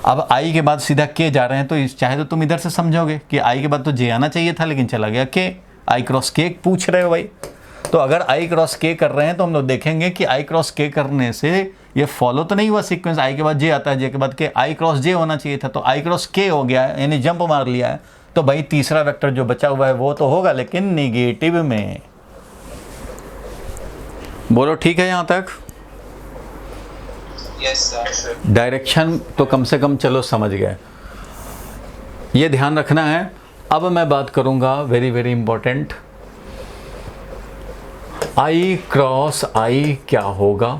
अब आई के बाद सीधा के जा रहे हैं तो चाहे तो तुम इधर से समझोगे कि आई के बाद तो जे आना चाहिए था लेकिन चला गया के। आई क्रॉस के पूछ रहे हो भाई, तो अगर आई क्रॉस के कर रहे हैं तो हम लोग देखेंगे कि आई क्रॉस के करने से ये फॉलो तो नहीं हुआ सीक्वेंस। आई के बाद जे आता है, जे के बाद के, आई क्रॉस जे होना चाहिए था, तो आई क्रॉस के हो गया है, यानी जंप मार लिया है। तो भाई तीसरा वेक्टर जो बचा हुआ है वो तो होगा लेकिन निगेटिव में। बोलो ठीक है यहाँ तक? Yes sir. डायरेक्शन तो कम से कम चलो समझ गए, ये ध्यान रखना है। अब मैं बात करूंगा वेरी वेरी इंपॉर्टेंट, आई क्रॉस आई क्या होगा,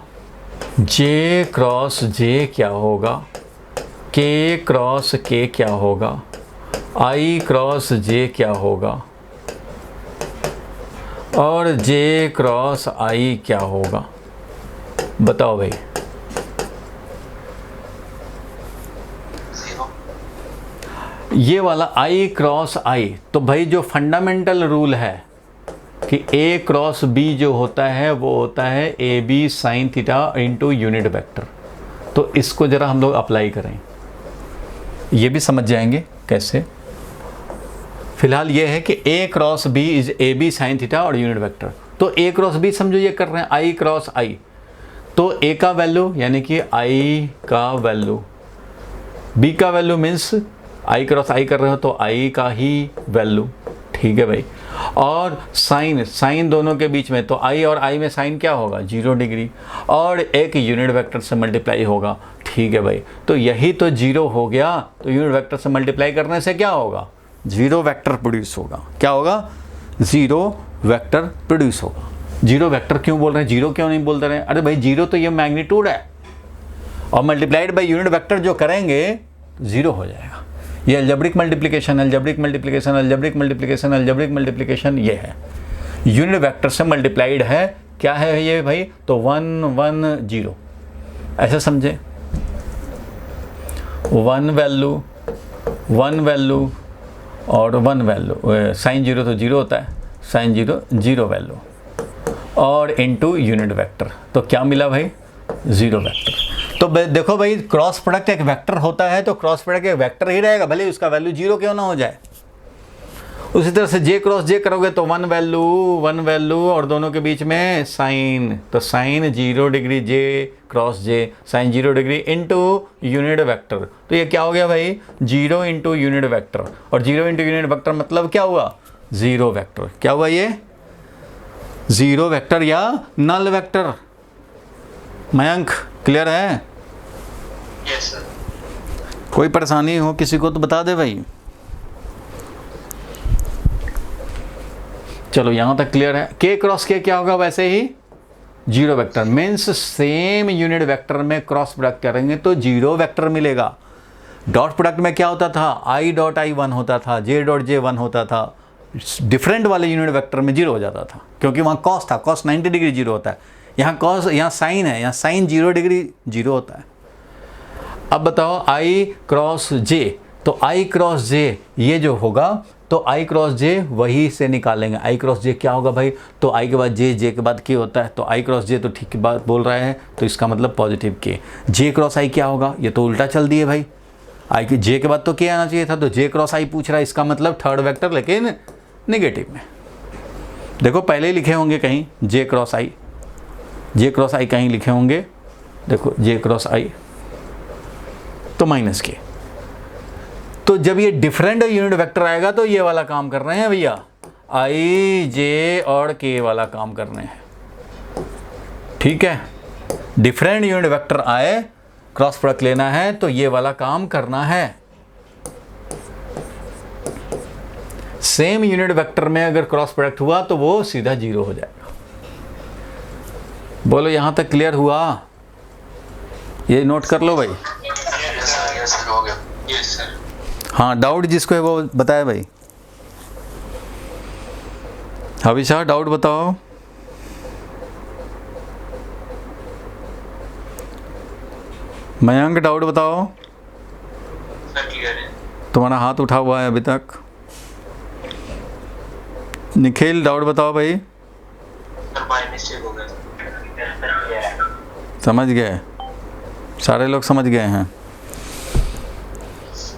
जे क्रॉस जे क्या होगा, के क्रॉस के क्या होगा, आई क्रॉस जे क्या होगा, और जे क्रॉस आई क्या होगा। बताओ भाई। ये वाला आई क्रॉस आई, तो भाई जो फंडामेंटल रूल है कि ए क्रॉस बी जो होता है वो होता है A B sine theta into unit vector. तो इसको ज़रा हम लोग अप्लाई करें, ये भी समझ जाएंगे कैसे। फिलहाल ये है कि A cross B is A B sine theta और यूनिट वेक्टर। तो ए क्रॉस बी समझो ये कर रहे हैं आई क्रॉस आई, तो ए का वैल्यू यानी कि आई का वैल्यू, बी का वैल्यू मीन्स आई क्रॉस आई कर रहे हो तो आई का ही वैल्यू, ठीक है भाई। और साइन, साइन दोनों के बीच में, तो आई और आई में साइन क्या होगा 0 डिग्री, और एक यूनिट वेक्टर से मल्टीप्लाई होगा, ठीक है भाई। तो यही तो 0 हो गया, तो यूनिट वेक्टर से मल्टीप्लाई करने से क्या होगा 0 वेक्टर प्रोड्यूस होगा। क्या होगा 0 वेक्टर प्रोड्यूस होगा। 0 वेक्टर क्यों बोल रहे हैं, 0 क्यों नहीं बोलते रहे? अरे भाई 0 तो ये मैग्नीट्यूड है और मल्टीप्लाइड बाय यूनिट वेक्टर जो करेंगे 0 हो जाएगा। ये algebraic multiplication, algebraic multiplication, algebraic multiplication, algebraic multiplication ये है, यूनिट वेक्टर से मल्टीप्लाइड है। क्या है ये भाई, तो 1 1 0 ऐसे समझे। 1 वैल्यू और 1 वैल्यू, साइन 0 तो 0 होता है, साइन 0 0 वैल्यू और इनटू यूनिट वेक्टर, तो क्या मिला भाई 0 वेक्टर। तो देखो भाई क्रॉस प्रोडक्ट एक वेक्टर होता है तो क्रॉस प्रोडक्ट एक वेक्टर ही रहेगा, भले उसका वैल्यू 0 क्यों ना हो जाए। उसी तरह से जे क्रॉस जे करोगे तो 1 वैल्यू और दोनों के बीच में साइन, तो sine 0 degree J cross J, sine 0 degree into unit vector, तो ये क्या हो गया भाई 0 इंटू यूनिट वेक्टर, और 0 इंटू यूनिट वेक्टर मतलब क्या हुआ 0 वेक्टर। क्या हुआ ये 0 वेक्टर या नल वेक्टर। मयंक क्लियर है? Yes sir. कोई परेशानी हो किसी को तो बता दे भाई। चलो यहां तक क्लियर है। के क्रॉस के क्या होगा वैसे ही 0 vector, means same unit vector में क्रॉस प्रोडक्ट करेंगे तो 0 वेक्टर मिलेगा। डॉट प्रोडक्ट में क्या होता था आई डॉट आई 1 होता था, जे डॉट जे 1 होता था, डिफरेंट वाले यूनिट वेक्टर में 0 हो जाता था क्योंकि वहाँ कॉस था, कॉस 90 डिग्री 0 होता है। यहाँ कॉस, यहाँ साइन है, यहाँ साइन 0 डिग्री 0 होता है। अब बताओ आई क्रॉस जे, तो आई क्रॉस जे ये जो होगा तो आई क्रॉस जे वही से निकालेंगे। आई क्रॉस जे क्या होगा भाई, तो आई के बाद जे, जे के बाद के होता है, तो आई क्रॉस जे तो ठीक बात बोल रहा है, तो इसका मतलब पॉजिटिव के। जे क्रॉस आई क्या होगा, ये तो उल्टा चल दिए भाई, आई के जे के बाद तो क्या आना चाहिए था, तो जे क्रॉस आई पूछ रहा है, इसका मतलब थर्ड वेक्टर लेकिन नेगेटिव में। देखो पहले ही लिखे होंगे कहीं जे क्रॉस आई, जे क्रॉस आई कहीं लिखे होंगे, देखो जे क्रॉस आई तो माइनस के। तो जब ये डिफरेंट यूनिट वेक्टर आएगा तो ये वाला काम कर रहे हैं भैया, आई जे और के वाला काम कर रहे हैं, ठीक है। डिफरेंट यूनिट वेक्टर आए, क्रॉस प्रोडक्ट लेना है तो ये वाला काम करना है। सेम यूनिट वेक्टर में अगर क्रॉस प्रोडक्ट हुआ तो वो सीधा 0 हो जाएगा। बोलो यहां तक क्लियर हुआ? ये नोट कर लो भाई। यस सर हो गया। Yes sir. हाँ डाउट जिसको है वो बताए भाई। हविशा डाउट बताओ। मयंक डाउट बताओ। सर क्लियर है। तुम्हारा हाथ उठा हुआ है अभी तक। निखिल डाउट बताओ भाई। सर बाय मिस्टेक हो गया। समझ गए, सारे लोग समझ गए हैं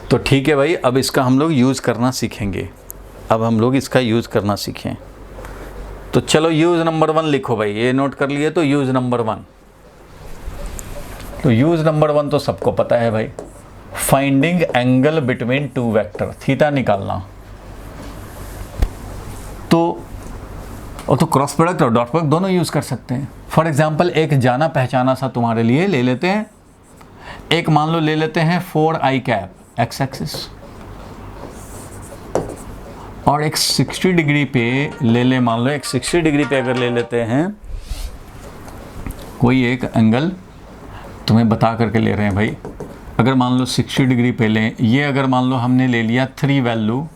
तो ठीक है भाई। अब इसका हम लोग यूज़ करना सीखेंगे, अब हम लोग इसका यूज़ करना सीखें। तो चलो यूज़ नंबर 1 लिखो भाई, ये नोट कर लिए। तो यूज़ नंबर 1, तो यूज़ नंबर 1 तो सबको पता है भाई, finding angle between two vector, theta निकालना। और तो क्रॉस प्रोडक्ट और डॉट प्रोडक्ट दोनों यूज़ कर सकते हैं। फॉर एग्जांपल एक जाना पहचाना सा तुम्हारे लिए ले लेते हैं, एक मान लो ले लेते हैं 4i कैप एक्स एक्सिस, और एक 60 डिग्री पे ले ले, मान लो एक 60 डिग्री पे अगर ले लेते हैं कोई एक एंगल, तुम्हें बता करके ले रहे हैं भाई। अगर मान लो 60 डिग्री पे लें, ये अगर मान लो हमने ले लिया 3 वैल्यू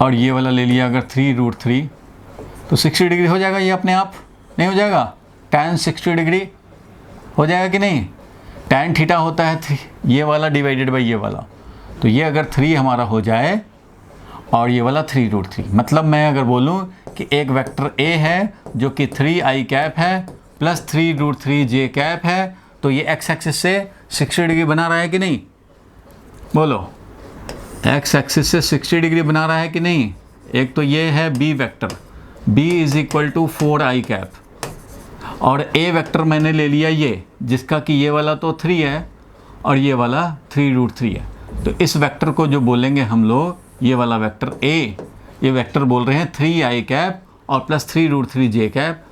और ये वाला ले लिया अगर 3√3, तो 60 डिग्री हो जाएगा ये अपने आप? नहीं हो जाएगा। tan 60 डिग्री हो जाएगा कि नहीं? tan थीटा होता है 3, ये वाला डिवाइडेड बाई ये वाला, तो ये अगर 3 हमारा हो जाए और ये वाला 3√3, मतलब मैं अगर बोलूँ कि एक वेक्टर A है जो कि 3i कैप है प्लस 3√3j कैप है, तो ये x एक्सिस से 60 डिग्री बना रहा है कि नहीं? बोलो एक्स एक्सिस से 60 डिग्री बना रहा है कि नहीं। एक तो ये है B vector, b is equal to 4i cap, और a वेक्टर मैंने ले लिया ये, जिसका कि ये वाला तो 3 है और ये वाला 3√3 है। तो इस वेक्टर को जो बोलेंगे हम लोग, ये वाला वेक्टर a, ये वेक्टर बोल रहे हैं 3i कैप और प्लस 3√3j कैप।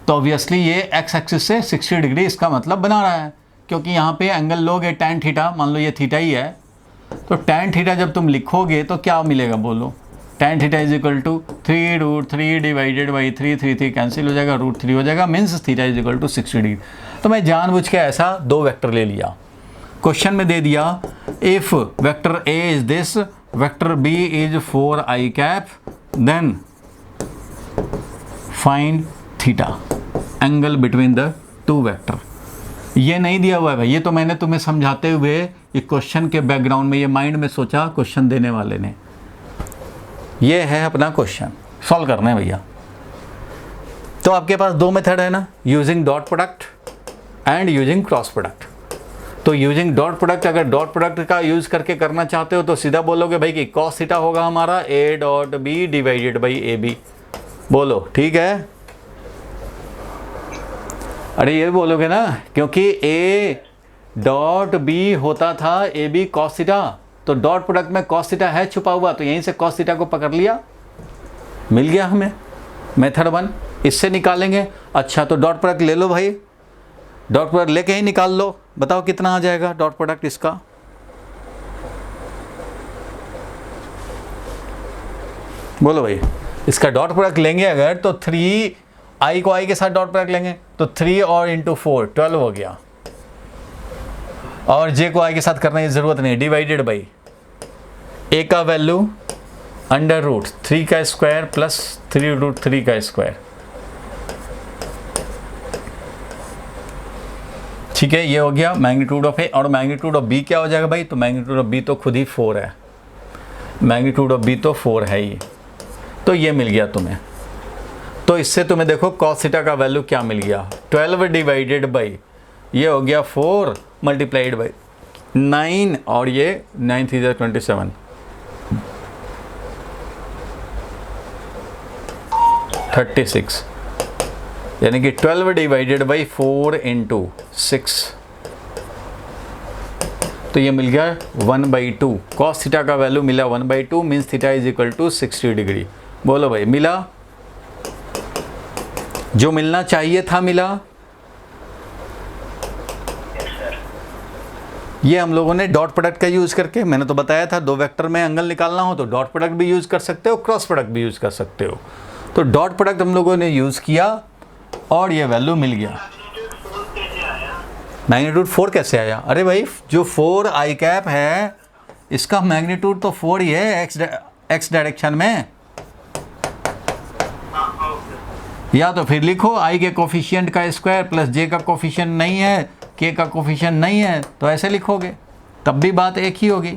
तो ऑब्वियसली ये एक्स एक्सिस से 60 डिग्री इसका मतलब बना रहा है, क्योंकि यहाँ पे एंगल लोगे tan थीटा, मान लो ये थीटा ही है, तो tan थीटा जब तुम लिखोगे तो क्या मिलेगा बोलो, tan theta is equal to 3√3 divided by 3 cancel हो जाएगा, √3 हो जाएगा, means theta is equal to 60 degree. तो मैं जानबूझ के ऐसा दो वेक्टर ले लिया, क्वेश्चन में दे दिया if vector a is this, vector b is 4i cap, then find theta, angle between the two vector. ये नहीं दिया हुआ है भाई, ये तो मैंने तुम्हें समझाते हुए ये क्वेश्चन के बैकग्राउंड में ये माइंड में सोचा क्वेश्चन देने वाले ने। ये है अपना क्वेश्चन, सॉल्व करना है भैया। तो आपके पास दो मेथड है ना, using dot product and using cross product. तो यूजिंग डॉट प्रोडक्ट, अगर डॉट प्रोडक्ट का यूज करके करना चाहते हो तो सीधा बोलोगे भाई कि कॉस थीटा होगा हमारा a dot B divided by A B. बोलो ठीक है, अरे ये बोलोगे ना, क्योंकि a डॉट बी होता था ए बी कॉस थीटा, तो डॉट प्रोडक्ट में कॉस थीटा है छुपा हुआ, तो यहीं से कॉस थीटा को पकड़ लिया, मिल गया हमें मेथड 1। इससे निकालेंगे। अच्छा तो डॉट प्रोडक्ट ले लो भाई, डॉट प्रोडक्ट लेके ही निकाल लो, बताओ कितना आ जाएगा डॉट प्रोडक्ट इसका। बोलो भाई, इसका डॉट प्रोडक्ट लेंगे अगर तो 3 i को i के साथ डॉट प्रोडक्ट लेंगे तो 3 और इंटू 4 12 हो गया, और j को i के साथ करने की ज़रूरत नहीं, डिवाइडेड बाई a का वैल्यू अंडर रूट 3 का स्क्वायर प्लस 3√3 का स्क्वायर। ठीक है, ये हो गया मैग्नीट्यूड ऑफ a, और मैग्नीट्यूड ऑफ b क्या हो जाएगा भाई, तो मैग्नीट्यूड ऑफ b तो खुद ही 4 है, मैग्नीट्यूड ऑफ b तो 4 है ही। तो ये मिल गया तुम्हें। तो इससे तुम्हें देखो कॉस थीटा का वैल्यू क्या मिल गया, 12 डिवाइडेड बाई ये हो गया 4 मल्टीप्लाइड बाई 9, और ये 9 3 27, 36, यानी कि 12 डिवाइडेड बाई 4 इंटू 6, तो ये मिल गया 1/2। कॉस थीटा का वैल्यू मिला 1/2, means theta is equal to 60 degree. बोलो भाई, मिला? जो मिलना चाहिए था मिला? ये हम लोगों ने डॉट प्रोडक्ट का यूज़ करके, मैंने तो बताया था दो वेक्टर में एंगल निकालना हो तो डॉट प्रोडक्ट भी यूज़ कर सकते हो, क्रॉस प्रोडक्ट भी यूज़ कर सकते हो। तो डॉट प्रोडक्ट हम लोगों ने यूज़ किया और ये वैल्यू मिल गया। मैग्नीट्यूड 4 कैसे आया? अरे भाई, जो 4i कैप है इसका मैग्नीट्यूड तो 4 ही है एक्स डायरेक्शन में। या तो फिर लिखो i के कोफिशिएंट का स्क्वायर प्लस j का कोफिशिएंट नहीं है, k का कोफिशिएंट नहीं है, तो ऐसे लिखोगे, तब भी बात एक ही होगी।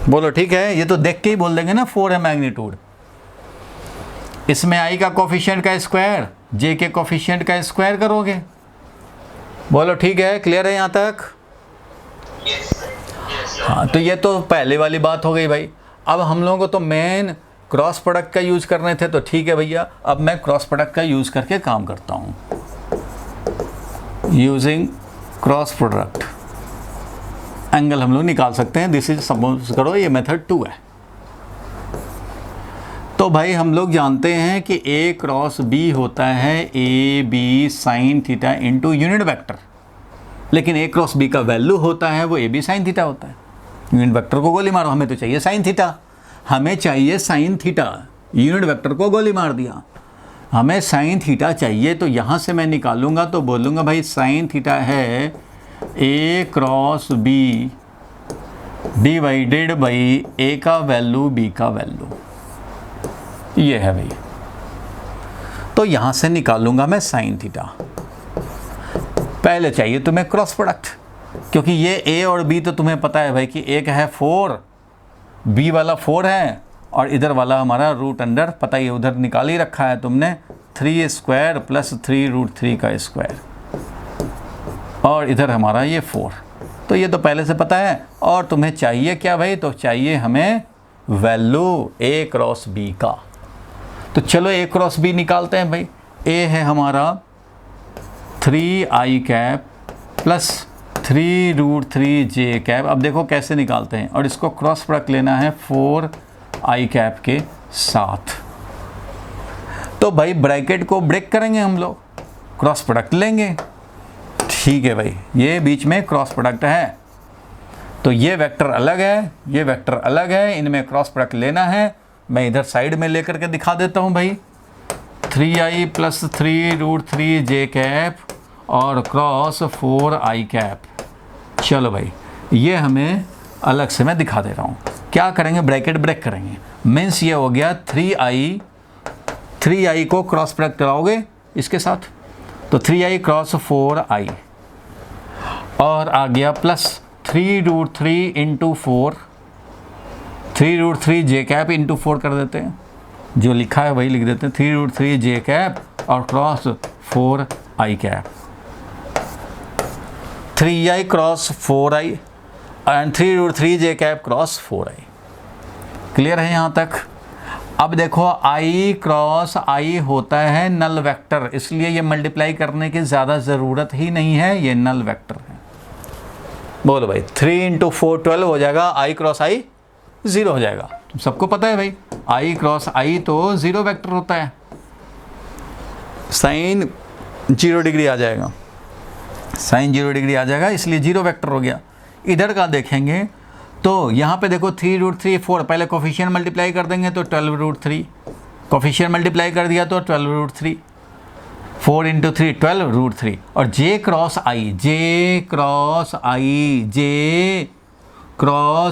बोलो ठीक है, ये तो देख के ही बोल देंगे ना 4 है मैग्नीट्यूड। इसमें i का कोफिशिएंट का स्क्वायर j के कोफिशिएंट का स्क्वायर करोगे। बोलो ठीक है, क्लियर है यहाँ तक? हाँ, तो ये तो पहले वाली बात हो गई भाई। अब हम लोगों को तो मेन क्रॉस प्रोडक्ट का यूज़ करने थे, तो ठीक है भैया, अब मैं क्रॉस प्रोडक्ट का यूज़ करके काम करता हूँ। यूजिंग क्रॉस प्रोडक्ट एंगल हम लोग निकाल सकते हैं। दिस इज सपोज करो ये मेथड 2 है। तो भाई हम लोग जानते हैं कि a क्रॉस b होता है A B sine theta into unit vector, लेकिन a क्रॉस b का वैल्यू होता है वो ए बी साइन थीटा होता है। यूनिट वेक्टर को गोली मारो, हमें तो चाहिए साइन थीटा, हमें चाहिए साइन थीटा। यूनिट वेक्टर को गोली मार दिया, हमें साइन थीटा चाहिए, तो यहाँ से मैं निकालूंगा तो बोलूँगा भाई साइन थीटा है a cross b divided by a का वैल्यू b का वैल्यू, ये है भाई। तो यहाँ से निकालूंगा मैं साइन थीटा। पहले चाहिए तुम्हें क्रॉस प्रोडक्ट, क्योंकि ये a और b तो तुम्हें पता है भाई कि एक है 4, b वाला 4 है, और इधर वाला हमारा रूट अंडर पता ही उधर निकाल ही रखा है तुमने, 3 स्क्वायर प्लस 3√3 का स्क्वायर, और इधर हमारा ये 4। तो ये तो पहले से पता है। और तुम्हें चाहिए क्या भाई, तो चाहिए हमें वैल्यू ए क्रॉस बी का। तो चलो ए क्रॉस बी निकालते हैं भाई। ए है हमारा 3i cap plus 3√3j cap. अब देखो कैसे निकालते हैं, और इसको क्रॉस प्रोडक्ट लेना है 4i कैप के साथ। तो भाई ब्रैकेट को ब्रेक करेंगे हम लोग, क्रॉस प्रोडक्ट लेंगे। ठीक है भाई, ये बीच में क्रॉस प्रोडक्ट है, तो ये वेक्टर अलग है, ये वेक्टर अलग है, इनमें क्रॉस प्रोडक्ट लेना है। मैं इधर साइड में लेकर के दिखा देता हूँ भाई। 3i प्लस 3√3j कैप और क्रॉस 4i कैप। चलो भाई, ये हमें अलग से मैं दिखा दे रहा हूँ। क्या करेंगे, ब्रैकेट ब्रेक करेंगे। मीन्स ये हो गया 3i को क्रॉस प्रोडक्ट कराओगे इसके साथ, तो 3i क्रॉस 4i, और आ गया plus 3√3 into 4, 3√3j cap into 4 कर देते हैं, जो लिखा है वही लिख देते हैं, 3√3j कैप और cross 4i cap. 3i cross 4i and 3√3j cap cross 4i। Clear है यहाँ तक? अब देखो i क्रॉस i होता है नल वेक्टर, इसलिए ये मल्टीप्लाई करने की ज़्यादा ज़रूरत ही नहीं है, ये नल वेक्टर है। बोलो भाई, 3 इंटू 4 12 हो जाएगा, i क्रॉस i 0 हो जाएगा। तुम सबको पता है भाई, i क्रॉस i तो 0 वेक्टर होता है, साइन 0 डिग्री आ जाएगा, साइन 0 डिग्री आ जाएगा, इसलिए 0 वेक्टर हो गया। इधर का देखेंगे तो यहाँ पे देखो 3√3 4, पहले कोफिशिएंट मल्टीप्लाई कर देंगे तो 12√3, कोफिशिएंट मल्टीप्लाई कर दिया तो 12√3, 4 इंटू 3 12√3, और j क्रॉस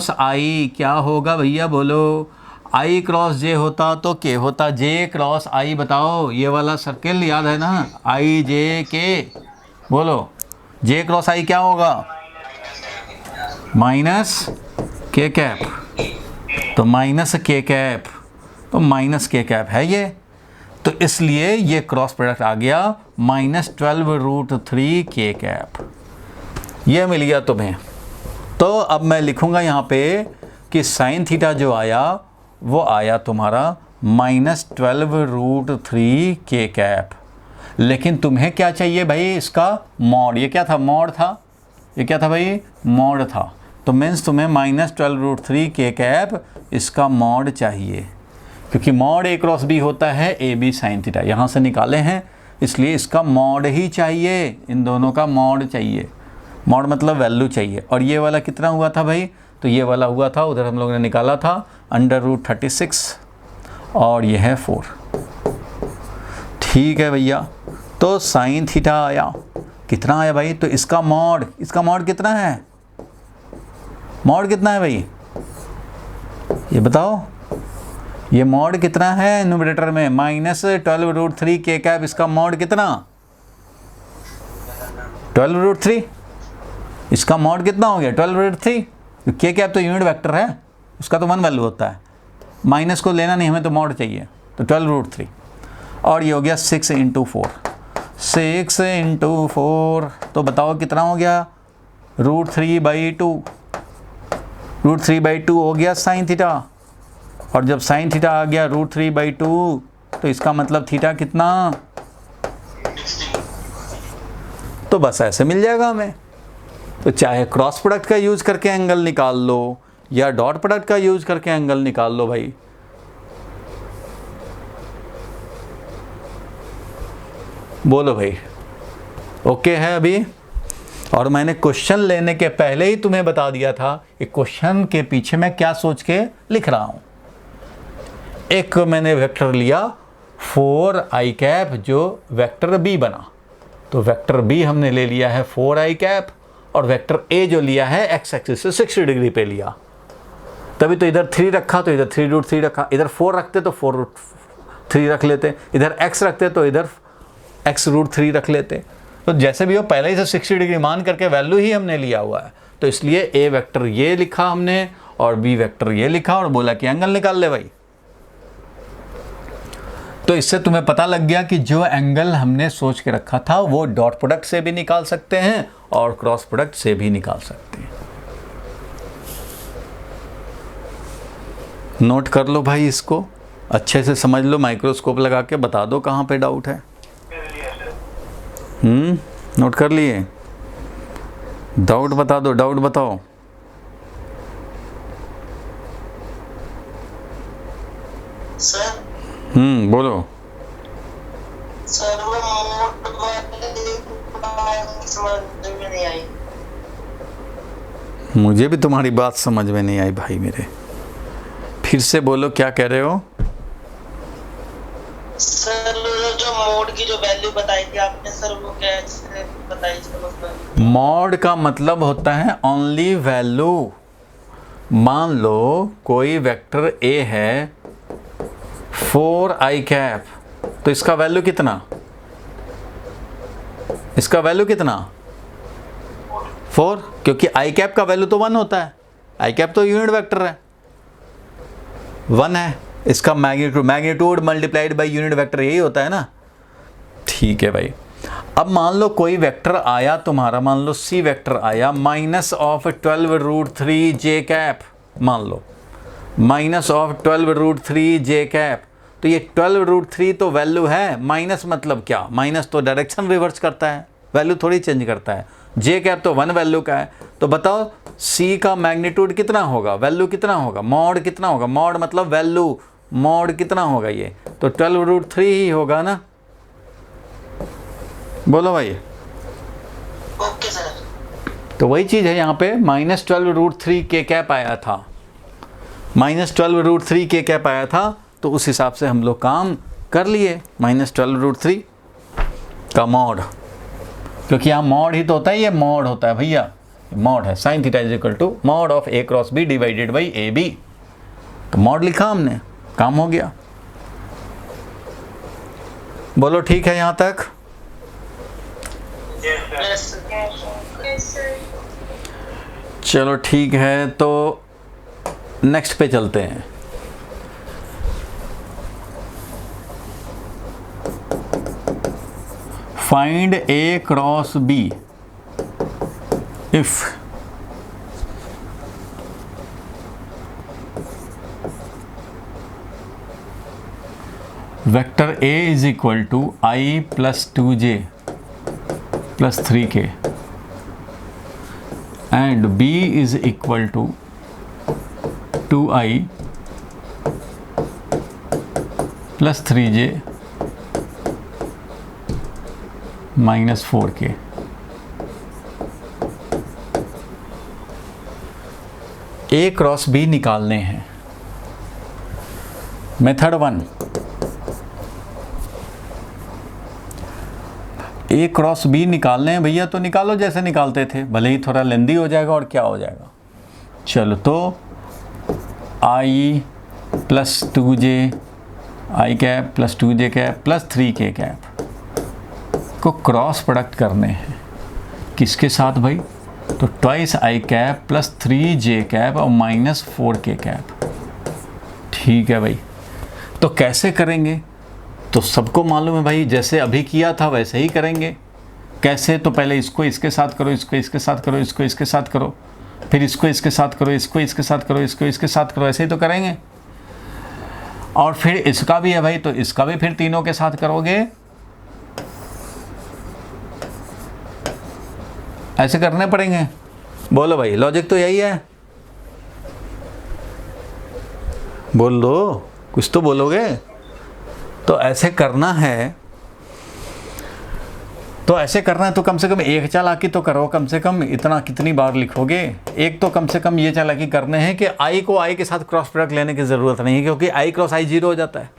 i क्या होगा भैया बोलो? i क्रॉस j होता तो k होता, j क्रॉस i बताओ, ये वाला सर्किल याद है ना, i j k, बोलो j क्रॉस i क्या होगा? माइनस k कैप, तो माइनस k कैप, तो माइनस k कैप है ये, तो इसलिए ये क्रॉस प्रोडक्ट आ गया -12√3 k कैप। ये मिल गया तुम्हें। तो अब मैं लिखूंगा यहाँ पे कि साइन थीटा जो आया वो आया तुम्हारा -12√3 k कैप। लेकिन तुम्हें क्या चाहिए भाई, इसका मॉड। ये क्या था, मॉड था, ये क्या था भाई, मॉड था। तो मीन्स तुम्हें -12√3 k कैप इसका मॉड चाहिए, क्योंकि मॉड a क्रॉस b होता है ए बी साइन थीटा, यहाँ से निकाले हैं, इसलिए इसका मॉड ही चाहिए, इन दोनों का मॉड चाहिए। मॉड मतलब वैल्यू चाहिए। और ये वाला कितना हुआ था भाई, तो ये वाला हुआ था, उधर हम लोगों ने निकाला था √36, और ये है 4। ठीक है भैया, तो साइन थीटा आया, कितना आया भाई, तो इसका मॉड कितना है, मॉड कितना है भाई, ये बताओ, ये मॉड कितना है न्यूमरेटर में, -12√3 k कैप, इसका मॉड कितना, 12√3, इसका मॉड कितना हो गया 12√3। k कैप तो यूनिट वेक्टर है, उसका तो 1 वैल्यू होता है, माइनस को लेना नहीं, हमें तो मॉड चाहिए, तो 12√3, और ये हो गया 6 इंटू 4, 6 इंटू 4, तो बताओ कितना हो गया, √3/2, √3/2 हो गया साइन थीटा। और जब साइन थीटा आ गया √3/2, तो इसका मतलब थीटा कितना, तो बस ऐसे मिल जाएगा हमें। तो चाहे क्रॉस प्रोडक्ट का यूज करके एंगल निकाल लो या डॉट प्रोडक्ट का यूज करके एंगल निकाल लो भाई। बोलो भाई, ओके है अभी। और मैंने क्वेश्चन लेने के पहले ही तुम्हें बता दिया था कि क्वेश्चन के पीछे मैं क्या सोच के लिख रहा हूं। एक मैंने वेक्टर लिया 4i कैप जो वेक्टर b बना, तो वेक्टर b हमने ले लिया है 4i कैप, और वेक्टर a जो लिया है x एक्सिस से 60 डिग्री पे लिया, तभी तो इधर 3 रखा तो इधर 3√3 रखा, इधर 4 रखते तो 4√3 रख लेते, इधर x रखते तो इधर x√3 रख लेते। तो जैसे भी हो, पहले ही से 60 डिग्री मान करके वैल्यू ही हमने लिया हुआ है, तो इसलिए a वेक्टर ये लिखा हमने और b वेक्टर ये लिखा और बोला कि एंगल निकाल ले भाई। तो इससे तुम्हें पता लग गया कि जो एंगल हमने सोच के रखा था वो डॉट प्रोडक्ट से भी निकाल सकते हैं और क्रॉस प्रोडक्ट से भी निकाल सकते हैं। नोट कर लो भाई, इसको अच्छे से समझ लो, माइक्रोस्कोप लगा के बता दो कहाँ पे डाउट है। नोट कर लिए? डाउट बता दो, डाउट बताओ। सर बोलो। सर वो मोड समझ में नहीं आई। मुझे भी तुम्हारी बात समझ में नहीं आई भाई मेरे, फिर से बोलो क्या कह रहे हो? सर जो मोड की जो वैल्यू बताई थी आपने सर, वो कैसे बताई इसका मतलब? मॉड का मतलब होता है ओनली वैल्यू। मान लो कोई वेक्टर ए है 4i कैप, तो इसका वैल्यू कितना? इसका वैल्यू कितना? 4, क्योंकि i कैप का वैल्यू तो 1 होता है। i कैप तो यूनिट वेक्टर है, 1 है। इसका magnitude multiplied by unit vector यही होता है ना। ठीक है भाई। अब मान लो कोई वेक्टर आया तुम्हारा, मान लो c वेक्टर आया -12√3j कैप, मान लो -12√3j कैप। तो ये 12√3 तो वैल्यू है, माइनस मतलब क्या? माइनस तो डायरेक्शन रिवर्स करता है, वैल्यू थोड़ी चेंज करता है। j कैप तो 1 वैल्यू का है। तो बताओ c का मैग्नीट्यूड कितना होगा, वैल्यू कितना होगा, मॉड कितना होगा? मॉड मतलब वैल्यू, मॉड कितना होगा? ये तो 12√3 ही होगा ना। बोलो भाई। Okay sir. तो वही चीज़ है यहाँ पे, -12√3 के कैप आया था, -12√3 के कैप आया था, तो उस हिसाब से हम लोग काम कर लिए। -12√3 का मॉड, क्योंकि यहाँ मॉड ही तो होता है, ये मॉड होता है भैया, मॉड है। sin theta is equal to mod of a cross b divided by A B. तो मॉड लिखा हमने, काम हो गया। बोलो ठीक है यहाँ तक? चलो ठीक है, तो नेक्स्ट पे चलते हैं। Find a cross b if vector a is equal to I plus 2j plus 3k and b is equal to 2I plus 3j minus 4k। a cross b निकालने हैं। मेथड 1, a क्रॉस b निकालने हैं भैया, तो निकालो जैसे निकालते थे, भले ही थोड़ा लेंदी हो जाएगा और क्या हो जाएगा। चलो तो I plus 2j I cap plus 2j cap plus 3k cap को क्रॉस प्रोडक्ट करने हैं। किसके साथ भाई? तो twice I cap plus 3j cap और माइनस 4k कैप। ठीक है भाई। तो कैसे करेंगे? तो सबको मालूम है भाई, जैसे अभी किया था वैसे ही करेंगे। कैसे? तो पहले इसको इसके साथ करो, इसको इसके साथ करो, इसको इसके साथ करो, फिर इसको इसके साथ करो, इसको इसके साथ करो, इसको इसके साथ करो, ऐसे ही तो करेंगे। और फिर इसका भी है भाई, तो इसका भी फिर तीनों के साथ करोगे, ऐसे करने पड़ेंगे। बोलो भाई, लॉजिक तो यही है। बोल लो, कुछ तो बोलोगे। तो ऐसे करना है, तो ऐसे करना है तो कम से कम एक चालाकी तो करो। कम से कम इतना कितनी बार लिखोगे? एक तो कम से कम ये चालाकी करने हैं कि आई को आई के साथ क्रॉस प्रोडक्ट लेने की ज़रूरत नहीं है, क्योंकि आई क्रॉस आई 0 हो जाता है।